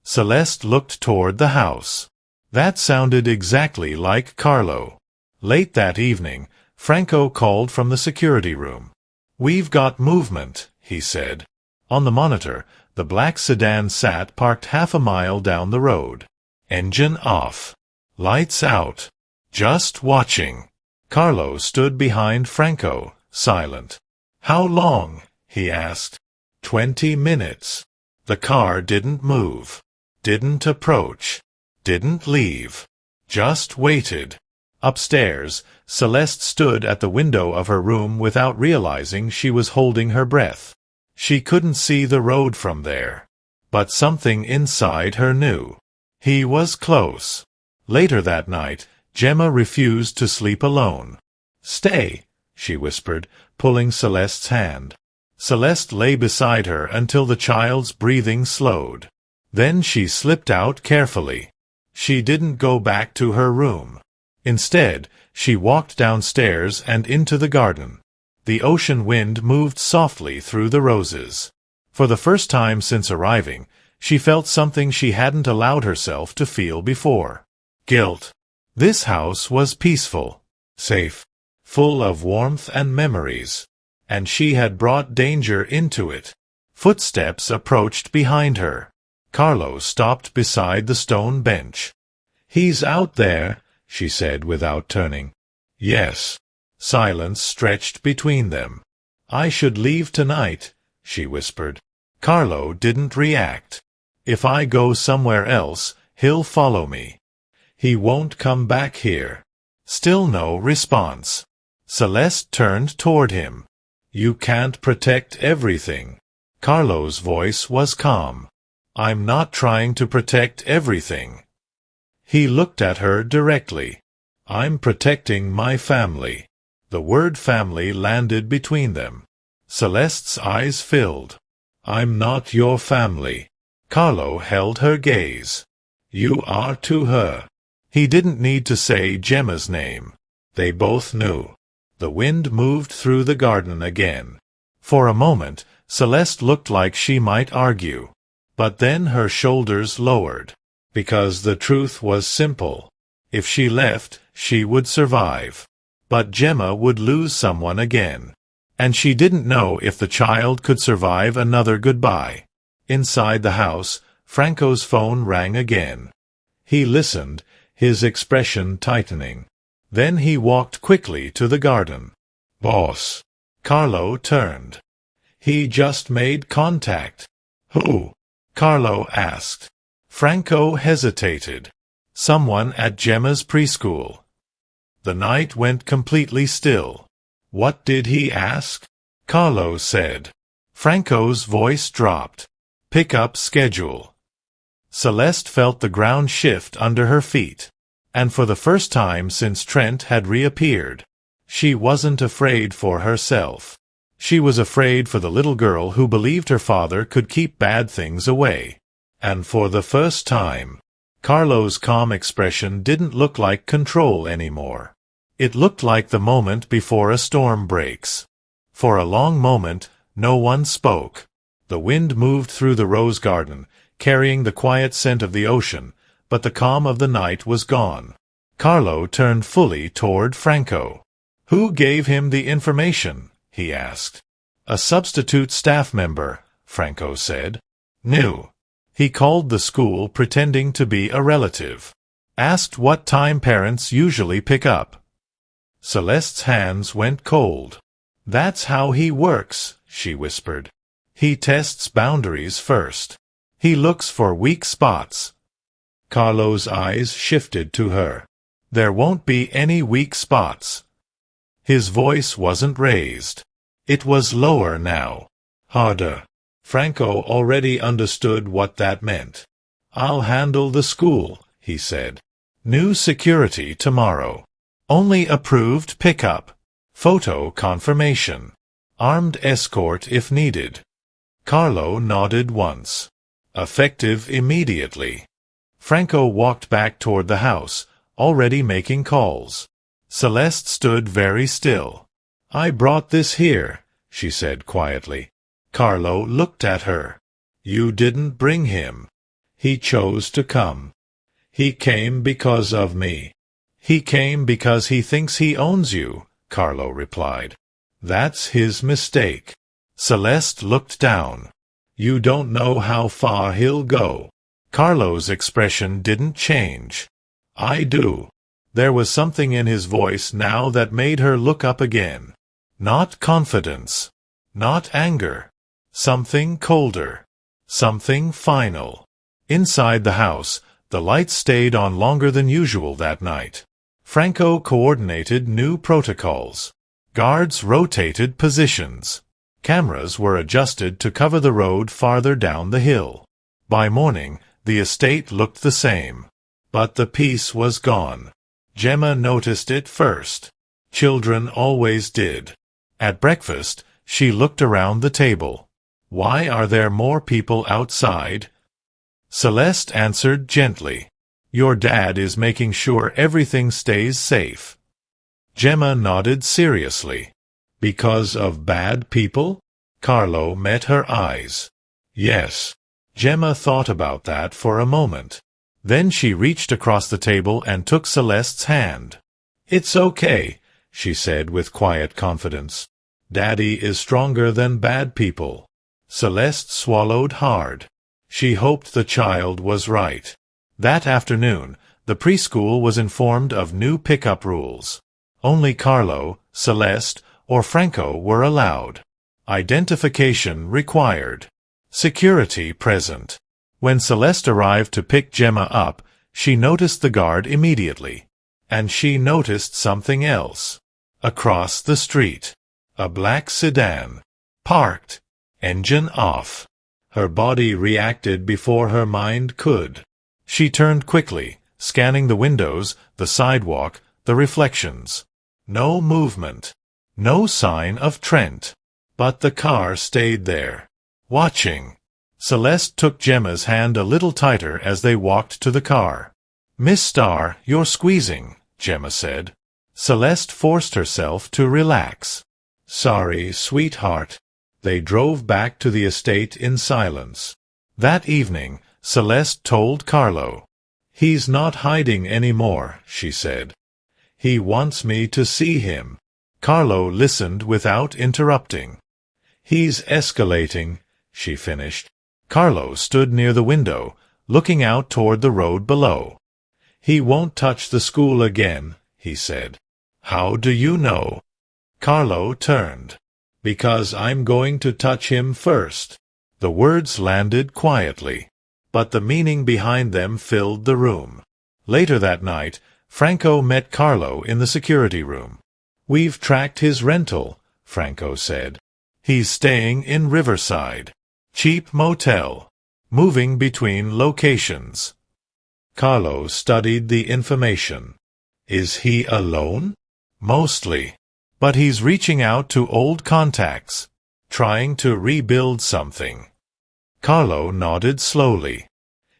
Celeste looked toward the house. That sounded exactly like Carlo. Late that evening, Franco called from the security room. "We've got movement," he said. On the monitor, the black sedan sat parked half a mile down the road. Engine off. Lights out. Just watching. Carlo stood behind Franco, silent. "How long?" he asked. 20 minutes. The car didn't move. Didn't approach. Didn't leave. Just waited. Upstairs, Celeste stood at the window of her room without realizing she was holding her breath. She couldn't see the road from there. But something inside her knew. He was close. Later that night, Gemma refused to sleep alone. "Stay," she whispered, pulling Celeste's hand. Celeste lay beside her until the child's breathing slowed. Then she slipped out carefully. She didn't go back to her room. Instead, she walked downstairs and into the garden. The ocean wind moved softly through the roses. For the first time since arriving, she felt something she hadn't allowed herself to feel before. Guilt. This house was peaceful, safe, full of warmth and memories. And she had brought danger into it. Footsteps approached behind her. Carlo stopped beside the stone bench. "He's out there," she said without turning. "Yes." Silence stretched between them. "I should leave tonight," she whispered. Carlo didn't react. "If I go somewhere else, he'll follow me. He won't come back here." Still no response. Celeste turned toward him. "You can't protect everything." Carlo's voice was calm. I'm not trying to protect everything. He looked at her directly. I'm protecting my family. The word family landed between them. Celeste's eyes filled. I'm not your family. Carlo held her gaze. You are to her. He didn't need to say Gemma's name. They both knew. The wind moved through the garden again. For a moment, Celeste looked like she might argue. But then her shoulders lowered. Because the truth was simple. If she left, she would survive. But Gemma would lose someone again. And she didn't know if the child could survive another goodbye. Inside the house, Franco's phone rang again. He listened, his expression tightening. Then he walked quickly to the garden. Boss. Carlo turned. He just made contact. Who? Carlo asked. Franco hesitated. Someone at Gemma's preschool. The night went completely still. What did he ask? Carlo said. Franco's voice dropped. Pick-up schedule. Celeste felt the ground shift under her feet. And for the first time since Trent had reappeared, she wasn't afraid for herself. She was afraid for the little girl who believed her father could keep bad things away. And for the first time, Carlo's calm expression didn't look like control anymore. It looked like the moment before a storm breaks. For a long moment, no one spoke. The wind moved through the rose garden, carrying the quiet scent of the ocean, but the calm of the night was gone. Carlo turned fully toward Franco. Who gave him the information? He asked. A substitute staff member, Franco said. New. He called the school pretending to be a relative. Asked what time parents usually pick up. Celeste's hands went cold. That's how he works, she whispered. He tests boundaries first. He looks for weak spots. Carlo's eyes shifted to her. There won't be any weak spots. His voice wasn't raised. It was lower now. Harder. Franco already understood what that meant. I'll handle the school, he said. New security tomorrow. Only approved pickup. Photo confirmation. Armed escort if needed. Carlo nodded once. Effective immediately. Franco walked back toward the house, already making calls. Celeste stood very still. I brought this here, she said quietly. Carlo looked at her. You didn't bring him. He chose to come. He came because of me. He came because he thinks he owns you, Carlo replied. That's his mistake. Celeste looked down. You don't know how far he'll go. Carlo's expression didn't change. I do. There was something in his voice now that made her look up again. Not confidence. Not anger. Something colder. Something final. Inside the house, the lights stayed on longer than usual that night. Franco coordinated new protocols. Guards rotated positions. Cameras were adjusted to cover the road farther down the hill. By morning, the estate looked the same. But the peace was gone. Gemma noticed it first. Children always did. At breakfast, she looked around the table. Why are there more people outside? Celeste answered gently. Your dad is making sure everything stays safe. Gemma nodded seriously. Because of bad people? Carlo met her eyes. Yes. Gemma thought about that for a moment. Then she reached across the table and took Celeste's hand. It's okay, she said with quiet confidence. Daddy is stronger than bad people. Celeste swallowed hard. She hoped the child was right. That afternoon, the preschool was informed of new pickup rules. Only Carlo, Celeste, or Franco were allowed. Identification required. Security present. When Celeste arrived to pick Gemma up, she noticed the guard immediately. And she noticed something else. Across the street. A black sedan. Parked. Engine off. Her body reacted before her mind could. She turned quickly, scanning the windows, the sidewalk, the reflections. No movement. No sign of Trent. But the car stayed there, watching. Celeste took Gemma's hand a little tighter as they walked to the car. "Miss Starr, you're squeezing," Gemma said. Celeste forced herself to relax. "Sorry, sweetheart." They drove back to the estate in silence. That evening, Celeste told Carlo. "He's not hiding anymore," she said. "He wants me to see him." Carlo listened without interrupting. "He's escalating," she finished. Carlo stood near the window, looking out toward the road below. "He won't touch the school again," he said. "How do you know?" Carlo turned. "Because I'm going to touch him first." The words landed quietly, but the meaning behind them filled the room. Later that night, Franco met Carlo in the security room. "We've tracked his rental," Franco said. "He's staying in Riverside. Cheap motel. Moving between locations." Carlo studied the information. "Is he alone?" "Mostly. But he's reaching out to old contacts, trying to rebuild something." Carlo nodded slowly.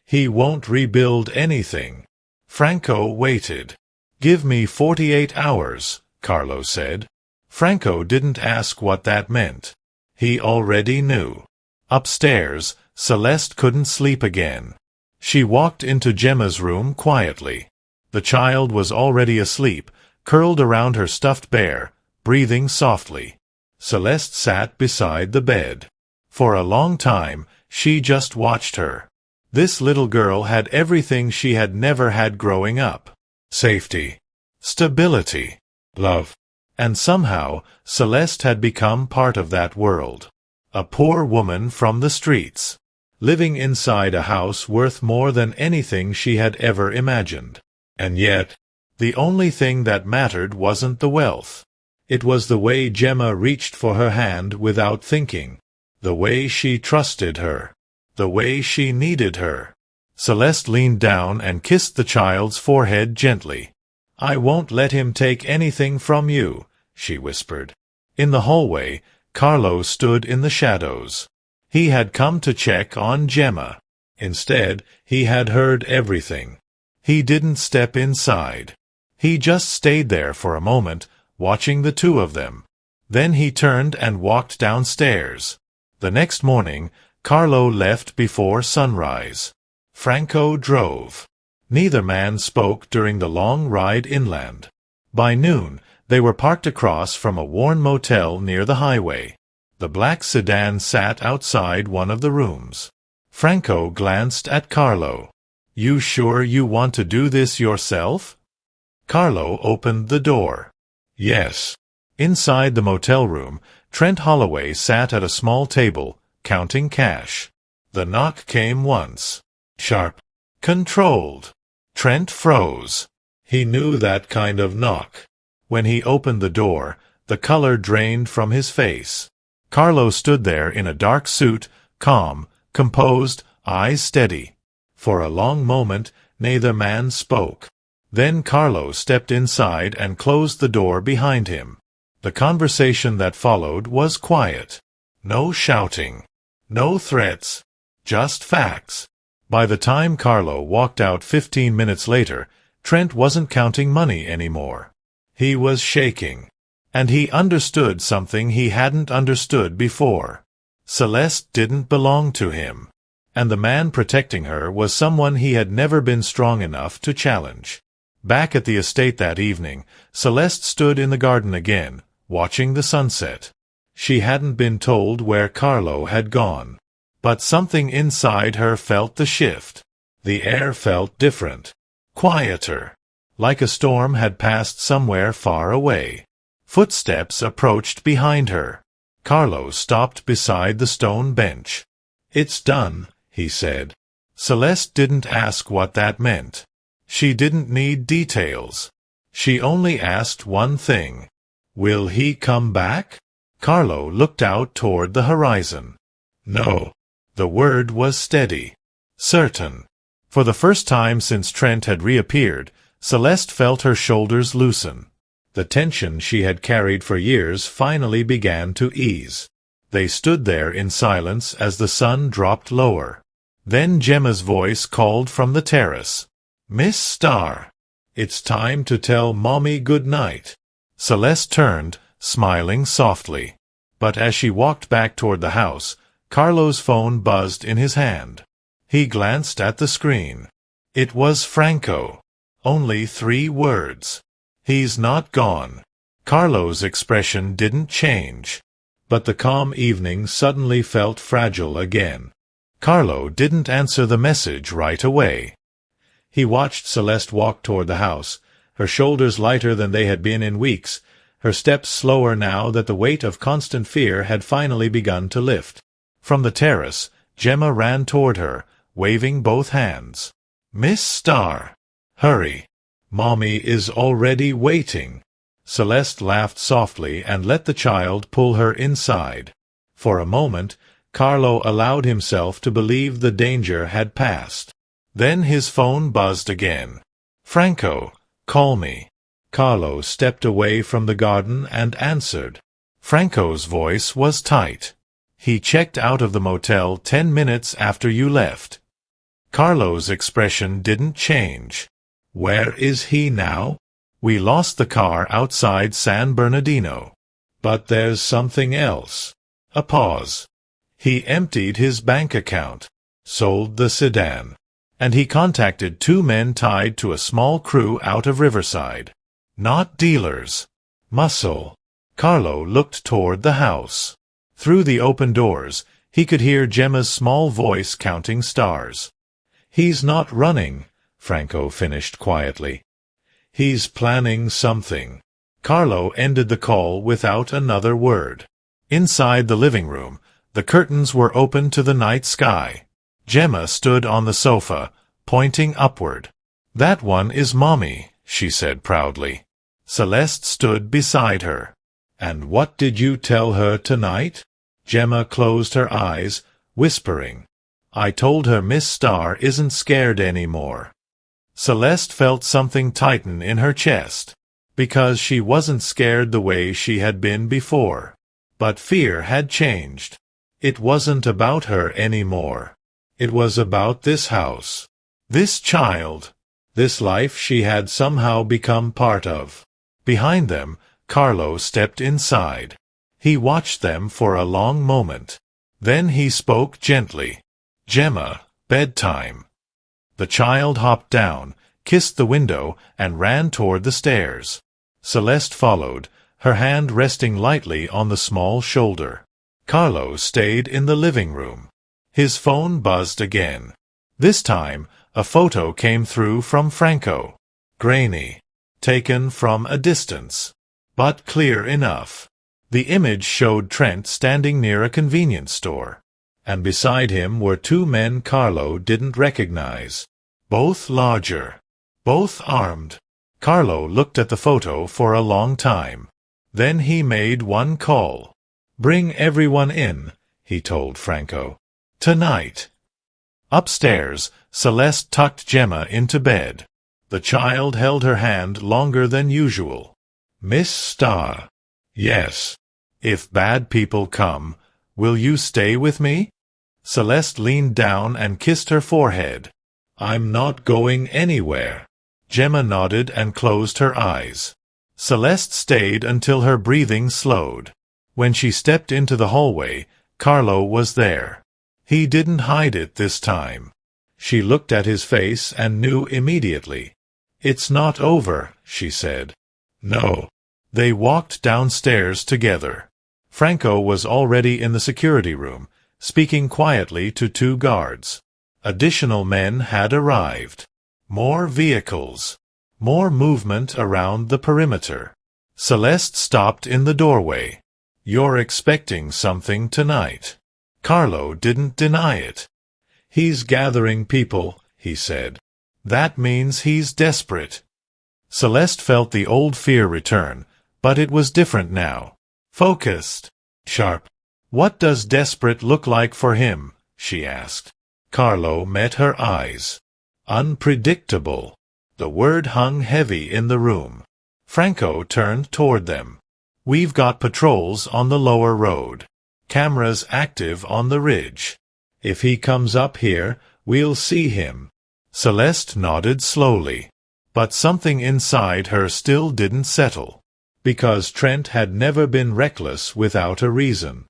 "He won't rebuild anything." Franco waited. "Give me 48 hours, Carlo said. Franco didn't ask what that meant. He already knew. Upstairs, Celeste couldn't sleep again. She walked into Gemma's room quietly. The child was already asleep, curled around her stuffed bear, breathing softly. Celeste sat beside the bed. For a long time, she just watched her. This little girl had everything she had never had growing up. Safety, stability, love. And somehow, Celeste had become part of that world. A poor woman from the streets, living inside a house worth more than anything she had ever imagined. And yet, the only thing that mattered wasn't the wealth. It was the way Gemma reached for her hand without thinking, the way she trusted her, the way she needed her. Celeste leaned down and kissed the child's forehead gently. "I won't let him take anything from you," she whispered. In the hallway, Carlo stood in the shadows. He had come to check on Gemma. Instead, he had heard everything. He didn't step inside. He just stayed there for a moment, watching the two of them. Then he turned and walked downstairs. The next morning, Carlo left before sunrise. Franco drove. Neither man spoke during the long ride inland. By noon, they were parked across from a worn motel near the highway. The black sedan sat outside one of the rooms. Franco glanced at Carlo. "You sure you want to do this yourself?" Carlo opened the door. "Yes." Inside the motel room, Trent Holloway sat at a small table, counting cash. The knock came once. Sharp. Controlled. Trent froze. He knew that kind of knock. When he opened the door, the color drained from his face. Carlo stood there in a dark suit, calm, composed, eyes steady. For a long moment, neither man spoke. Then Carlo stepped inside and closed the door behind him. The conversation that followed was quiet. No shouting. No threats. Just facts. By the time Carlo walked out 15 minutes later, Trent wasn't counting money anymore. He was shaking. And he understood something he hadn't understood before. Celeste didn't belong to him. And the man protecting her was someone he had never been strong enough to challenge. Back at the estate that evening, Celeste stood in the garden again, watching the sunset. She hadn't been told where Carlo had gone. But something inside her felt the shift. The air felt different. Quieter. Like a storm had passed somewhere far away. Footsteps approached behind her. Carlo stopped beside the stone bench. "It's done," he said. Celeste didn't ask what that meant. She didn't need details. She only asked one thing. "Will he come back?" Carlo looked out toward the horizon. No. The word was steady. Certain. For the first time since Trent had reappeared, Celeste felt her shoulders loosen. The tension she had carried for years finally began to ease. They stood there in silence as the sun dropped lower. Then Gemma's voice called from the terrace. "Miss Starr, it's time to tell Mommy good night." Celeste turned, smiling softly. But as she walked back toward the house, Carlo's phone buzzed in his hand. He glanced at the screen. It was Franco. Only 3 words. "He's not gone." Carlo's expression didn't change. But the calm evening suddenly felt fragile again. Carlo didn't answer the message right away. He watched Celeste walk toward the house, her shoulders lighter than they had been in weeks, her steps slower now that the weight of constant fear had finally begun to lift. From the terrace, Gemma ran toward her, waving both hands. "Miss Starr, hurry. Mommy is already waiting." Celeste laughed softly and let the child pull her inside. For a moment, Carlo allowed himself to believe the danger had passed. Then his phone buzzed again. "Franco, call me." Carlo stepped away from the garden and answered. Franco's voice was tight. "He checked out of the motel 10 minutes after you left." Carlo's expression didn't change. "Where is he now?" "We lost the car outside San Bernardino." "But there's something else." A pause. "He emptied his bank account, sold the sedan, and he contacted 2 men tied to a small crew out of Riverside. Not dealers. Muscle." Carlo looked toward the house. Through the open doors, he could hear Gemma's small voice counting stars. "He's not running," Franco finished quietly. "He's planning something." Carlo ended the call without another word. Inside the living room, the curtains were open to the night sky. Gemma stood on the sofa, pointing upward. "That one is Mommy," she said proudly. Celeste stood beside her. "And what did you tell her tonight?" Gemma closed her eyes, whispering. "I told her Miss Starr isn't scared anymore." Celeste felt something tighten in her chest, because she wasn't scared the way she had been before. But fear had changed. It wasn't about her anymore. It was about this house, this child, this life she had somehow become part of. Behind them, Carlo stepped inside. He watched them for a long moment. Then he spoke gently. "Gemma, bedtime." The child hopped down, kissed the window, and ran toward the stairs. Celeste followed, her hand resting lightly on the small shoulder. Carlo stayed in the living room. His phone buzzed again. This time, a photo came through from Franco. Grainy. Taken from a distance. But clear enough. The image showed Trent standing near a convenience store. And beside him were 2 men Carlo didn't recognize. Both larger. Both armed. Carlo looked at the photo for a long time. Then he made one call. "Bring everyone in," he told Franco. "Tonight." Upstairs, Celeste tucked Gemma into bed. The child held her hand longer than usual. "Miss Starr." "Yes." "If bad people come, will you stay with me?" Celeste leaned down and kissed her forehead. "I'm not going anywhere." Gemma nodded and closed her eyes. Celeste stayed until her breathing slowed. When she stepped into the hallway, Carlo was there. He didn't hide it this time. She looked at his face and knew immediately. "It's not over," she said. "No." They walked downstairs together. Franco was already in the security room, speaking quietly to 2 guards. Additional men had arrived. More vehicles. More movement around the perimeter. Celeste stopped in the doorway. "You're expecting something tonight." Carlo didn't deny it. "He's gathering people," he said. "That means he's desperate." Celeste felt the old fear return, but it was different now. Focused. Sharp. "What does desperate look like for him?" she asked. Carlo met her eyes. Unpredictable. The word hung heavy in the room. Franco turned toward them. "We've got patrols on the lower road. Cameras active on the ridge. If he comes up here, we'll see him." Celeste nodded slowly. But something inside her still didn't settle. Because Trent had never been reckless without a reason.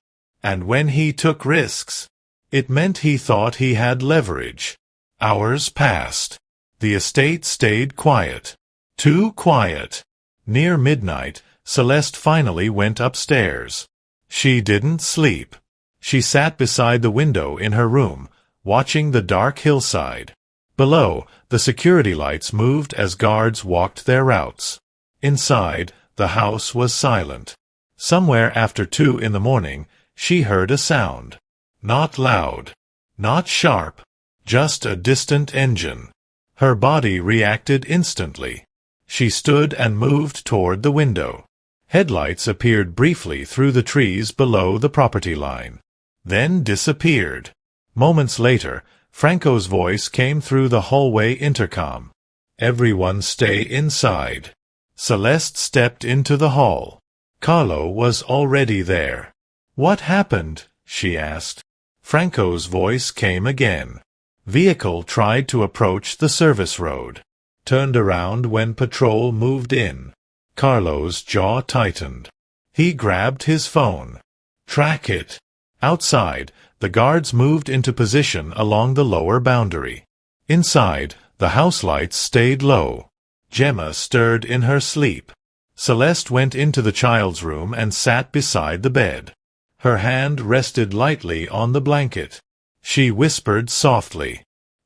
And when he took risks, it meant he thought he had leverage. Hours passed. The estate stayed quiet. Too quiet. Near midnight, Celeste finally went upstairs. She didn't sleep. She sat beside the window in her room, watching the dark hillside. Below, the security lights moved as guards walked their routes. Inside, the house was silent. Somewhere after 2 in the morning, she heard a sound. Not loud. Not sharp. Just a distant engine. Her body reacted instantly. She stood and moved toward the window. Headlights appeared briefly through the trees below the property line. Then disappeared. Moments later, Franco's voice came through the hallway intercom. "Everyone stay inside." Celeste stepped into the hall. Carlo was already there. "What happened?" she asked. Franco's voice came again. "Vehicle tried to approach the service road. Turned around when patrol moved in." Carlo's jaw tightened. He grabbed his phone. "Track it." Outside, the guards moved into position along the lower boundary. Inside, the house lights stayed low. Gemma stirred in her sleep. Celeste went into the child's room and sat beside the bed. Her hand rested lightly on the blanket. She whispered softly,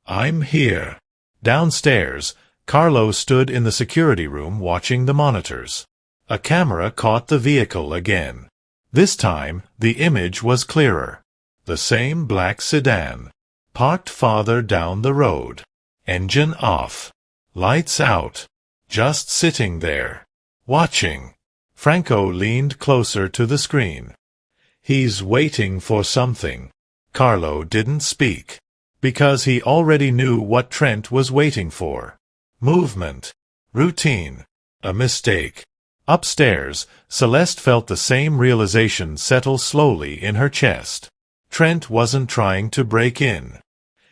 "I'm here." Downstairs, Carlo stood in the security room watching the monitors. A camera caught the vehicle again. This time, the image was clearer. The same black sedan. Parked farther down the road. Engine off. Lights out. Just sitting there. Watching. Franco leaned closer to the screen. "He's waiting for something." Carlo didn't speak. Because he already knew what Trent was waiting for. Movement. Routine. A mistake. Upstairs, Celeste felt the same realization settle slowly in her chest. Trent wasn't trying to break in.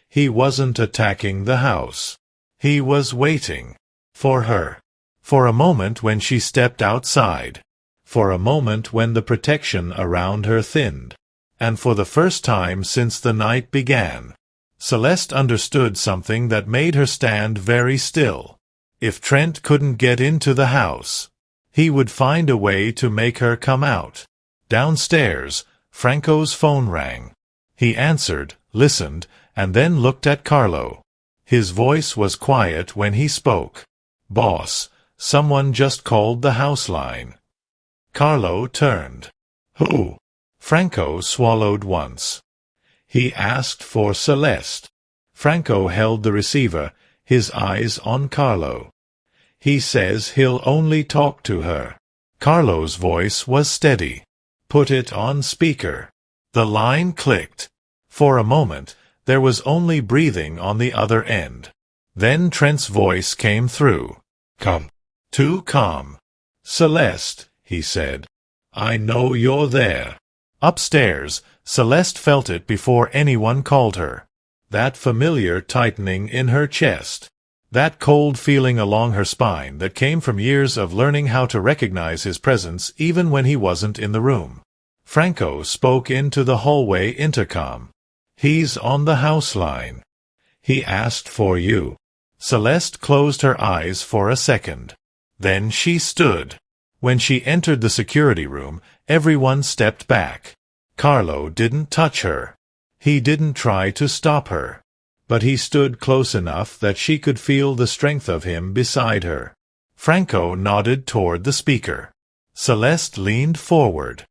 He wasn't attacking the house. He was waiting. For her. For a moment when she stepped outside. For a moment when the protection around her thinned. And for the first time since the night began. Celeste understood something that made her stand very still. If Trent couldn't get into the house, he would find a way to make her come out. Downstairs, Franco's phone rang. He answered, listened, and then looked at Carlo. His voice was quiet when he spoke. "Boss, someone just called the house line." Carlo turned. "Who?" Franco swallowed once. "He asked for Celeste." Franco held the receiver, his eyes on Carlo. "He says he'll only talk to her." Carlo's voice was steady. "Put it on speaker." The line clicked. For a moment, there was only breathing on the other end. Then Trent's voice came through. "Come." Too calm. "Celeste," he said. "I know you're there." Upstairs, Celeste felt it before anyone called her. That familiar tightening in her chest. That cold feeling along her spine that came from years of learning how to recognize his presence even when he wasn't in the room. Franco spoke into the hallway intercom. "He's on the house line. He asked for you." Celeste closed her eyes for a second. Then she stood. When she entered the security room, everyone stepped back. Carlo didn't touch her. He didn't try to stop her. But he stood close enough that she could feel the strength of him beside her. Franco nodded toward the speaker. Celeste leaned forward.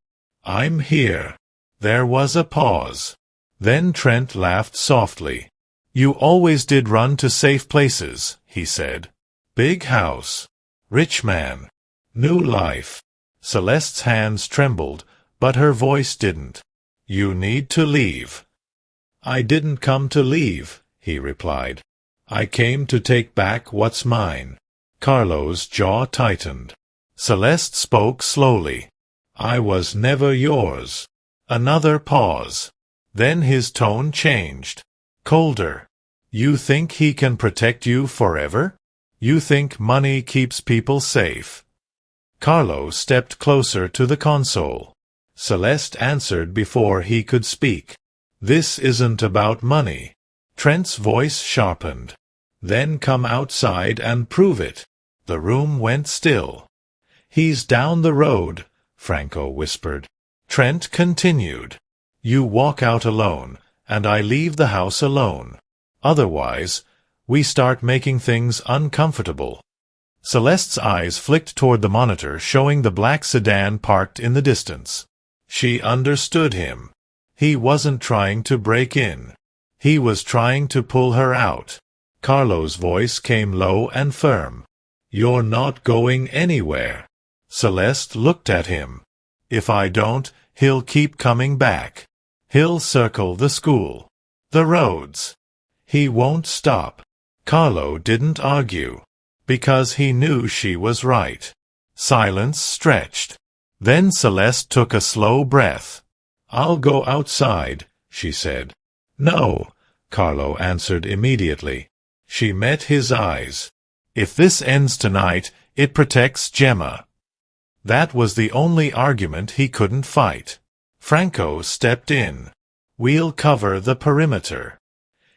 "I'm here." There was a pause. Then Trent laughed softly. "You always did run to safe places," he said. "Big house. Rich man. New life." Celeste's hands trembled, but her voice didn't. You need to leave." "I didn't come to leave," he replied. "I came to take back what's mine." Carlo's jaw tightened. Celeste spoke slowly. "I was never yours." Another pause. Then his tone changed. Colder. "You think he can protect you forever? You think money keeps people safe?" Carlo stepped closer to the console. Celeste answered before he could speak. "This isn't about money." Trent's voice sharpened. "Then come outside and prove it." The room went still. "He's down the road," Franco whispered. Trent continued. "You walk out alone, and I leave the house alone. Otherwise, we start making things uncomfortable." Celeste's eyes flicked toward the monitor showing the black sedan parked in the distance. She understood him. He wasn't trying to break in. He was trying to pull her out. Carlo's voice came low and firm. "You're not going anywhere." Celeste looked at him. "If I don't, he'll keep coming back. He'll circle the school, the roads. He won't stop." Carlo didn't argue, because he knew she was right. Silence stretched. Then Celeste took a slow breath. "I'll go outside," she said. "No," Carlo answered immediately. She met his eyes. "If this ends tonight, it protects Gemma." That was the only argument he couldn't fight. Franco stepped in. "We'll cover the perimeter.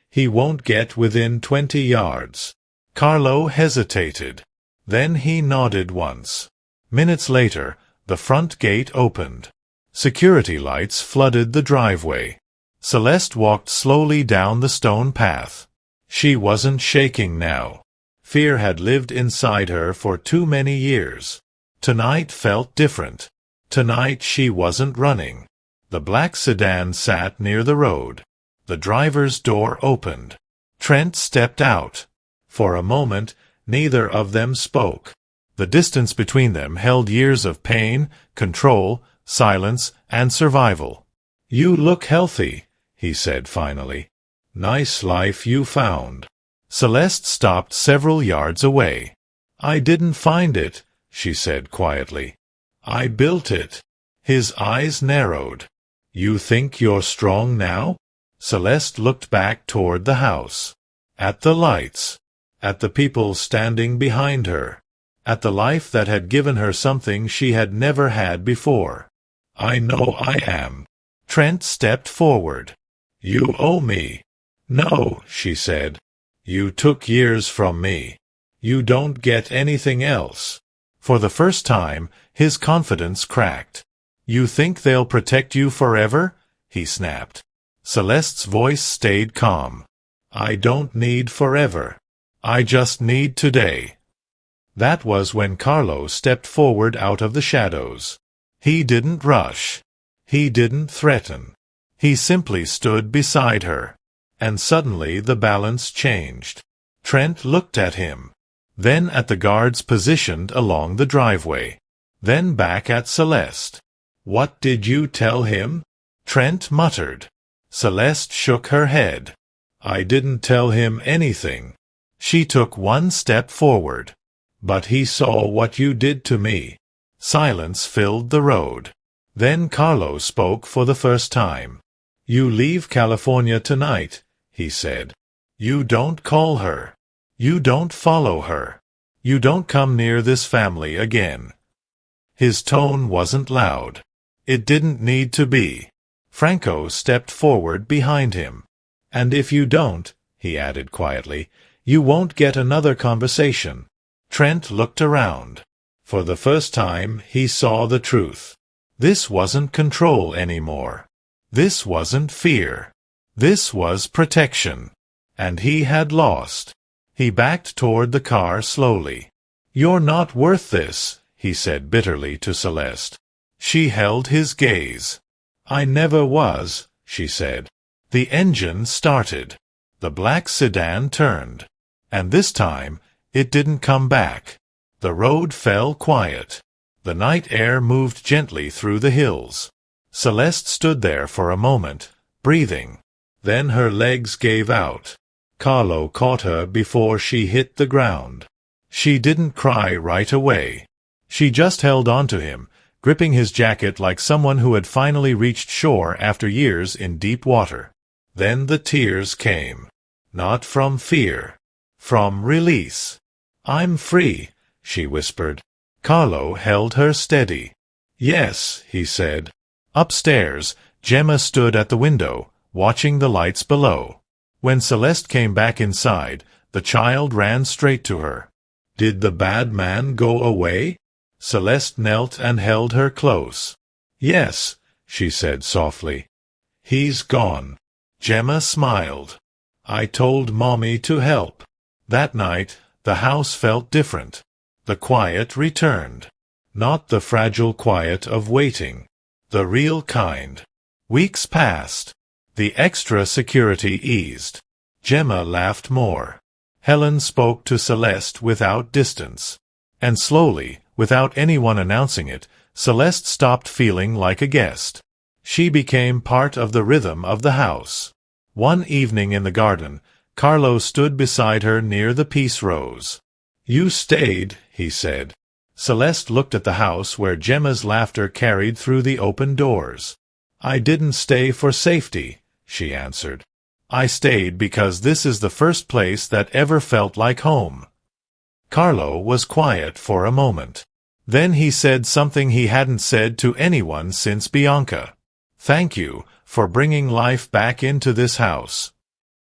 He won't get within 20 yards. Carlo hesitated. Then he nodded once. Minutes later, the front gate opened. Security lights flooded the driveway. Celeste walked slowly down the stone path. She wasn't shaking now. Fear had lived inside her for too many years. Tonight felt different. Tonight she wasn't running. The black sedan sat near the road. The driver's door opened. Trent stepped out. For a moment, neither of them spoke. The distance between them held years of pain, control, silence, and survival. "You look healthy," he said finally. "Nice life you found." Celeste stopped several yards away. "I didn't find it," she said quietly. "I built it." His eyes narrowed. "You think you're strong now?" Celeste looked back toward the house. At the lights. At the people standing behind her. At the life that had given her something she had never had before. "I know I am." Trent stepped forward. "You owe me." "No," she said. "You took years from me. You don't get anything else." For the first time, his confidence cracked. "You think they'll protect you forever?" he snapped. Celeste's voice stayed calm. "I don't need forever. I just need today." That was when Carlo stepped forward out of the shadows. He didn't rush. He didn't threaten. He simply stood beside her. And suddenly the balance changed. Trent looked at him. Then at the guards positioned along the driveway. Then back at Celeste. "What did you tell him?" Trent muttered. Celeste shook her head. "I didn't tell him anything." She took one step forward. "But he saw what you did to me." Silence filled the road. Then Carlo spoke for the first time. "You leave California tonight," he said. "You don't call her. You don't follow her. You don't come near this family again." His tone wasn't loud. It didn't need to be. Franco stepped forward behind him. "And if you don't," he added quietly, "you won't get another conversation." Trent looked around. For the first time, he saw the truth. This wasn't control anymore. This wasn't fear. This was protection. And he had lost. He backed toward the car slowly. "You're not worth this," he said bitterly to Celeste. She held his gaze. "I never was," she said. The engine started. The black sedan turned. And this time, it didn't come back. The road fell quiet. The night air moved gently through the hills. Celeste stood there for a moment, breathing. Then her legs gave out. Carlo caught her before she hit the ground. She didn't cry right away. She just held on to him, gripping his jacket like someone who had finally reached shore after years in deep water. Then the tears came. Not from fear. From release. "I'm free," she whispered. Carlo held her steady. "Yes," he said. Upstairs, Gemma stood at the window, watching the lights below. When Celeste came back inside, the child ran straight to her. "Did the bad man go away?" Celeste knelt and held her close. "Yes," she said softly. "He's gone." Gemma smiled. "I told Mommy to help." That night, the house felt different. The quiet returned. Not the fragile quiet of waiting. The real kind. Weeks passed. The extra security eased. Gemma laughed more. Helen spoke to Celeste without distance. And slowly, without anyone announcing it, Celeste stopped feeling like a guest. She became part of the rhythm of the house. One evening in the garden, Carlo stood beside her near the peace rose. "You stayed," he said. Celeste looked at the house where Gemma's laughter carried through the open doors. "I didn't stay for safety," she answered. "I stayed because this is the first place that ever felt like home." Carlo was quiet for a moment. Then he said something he hadn't said to anyone since Bianca. "Thank you for bringing life back into this house."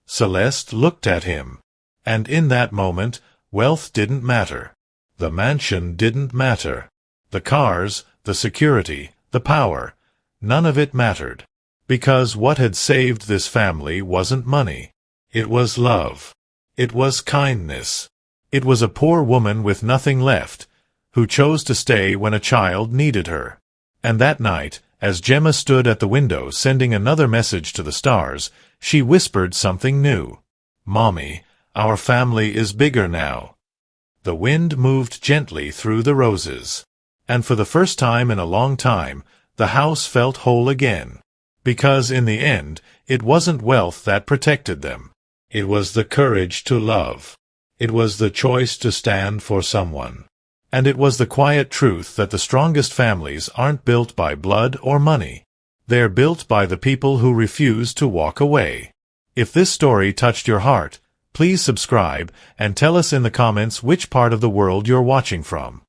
Celeste looked at him. And in that moment, wealth didn't matter. The mansion didn't matter. The cars, the security, the power, none of it mattered. Because what had saved this family wasn't money. It was love. It was kindness. It was a poor woman with nothing left, who chose to stay when a child needed her. And that night, as Gemma stood at the window sending another message to the stars, she whispered something new. "Mommy, our family is bigger now." The wind moved gently through the roses. And for the first time in a long time, the house felt whole again. Because in the end, it wasn't wealth that protected them. It was the courage to love. It was the choice to stand for someone. And it was the quiet truth that the strongest families aren't built by blood or money. They're built by the people who refuse to walk away. If this story touched your heart, please subscribe and tell us in the comments which part of the world you're watching from.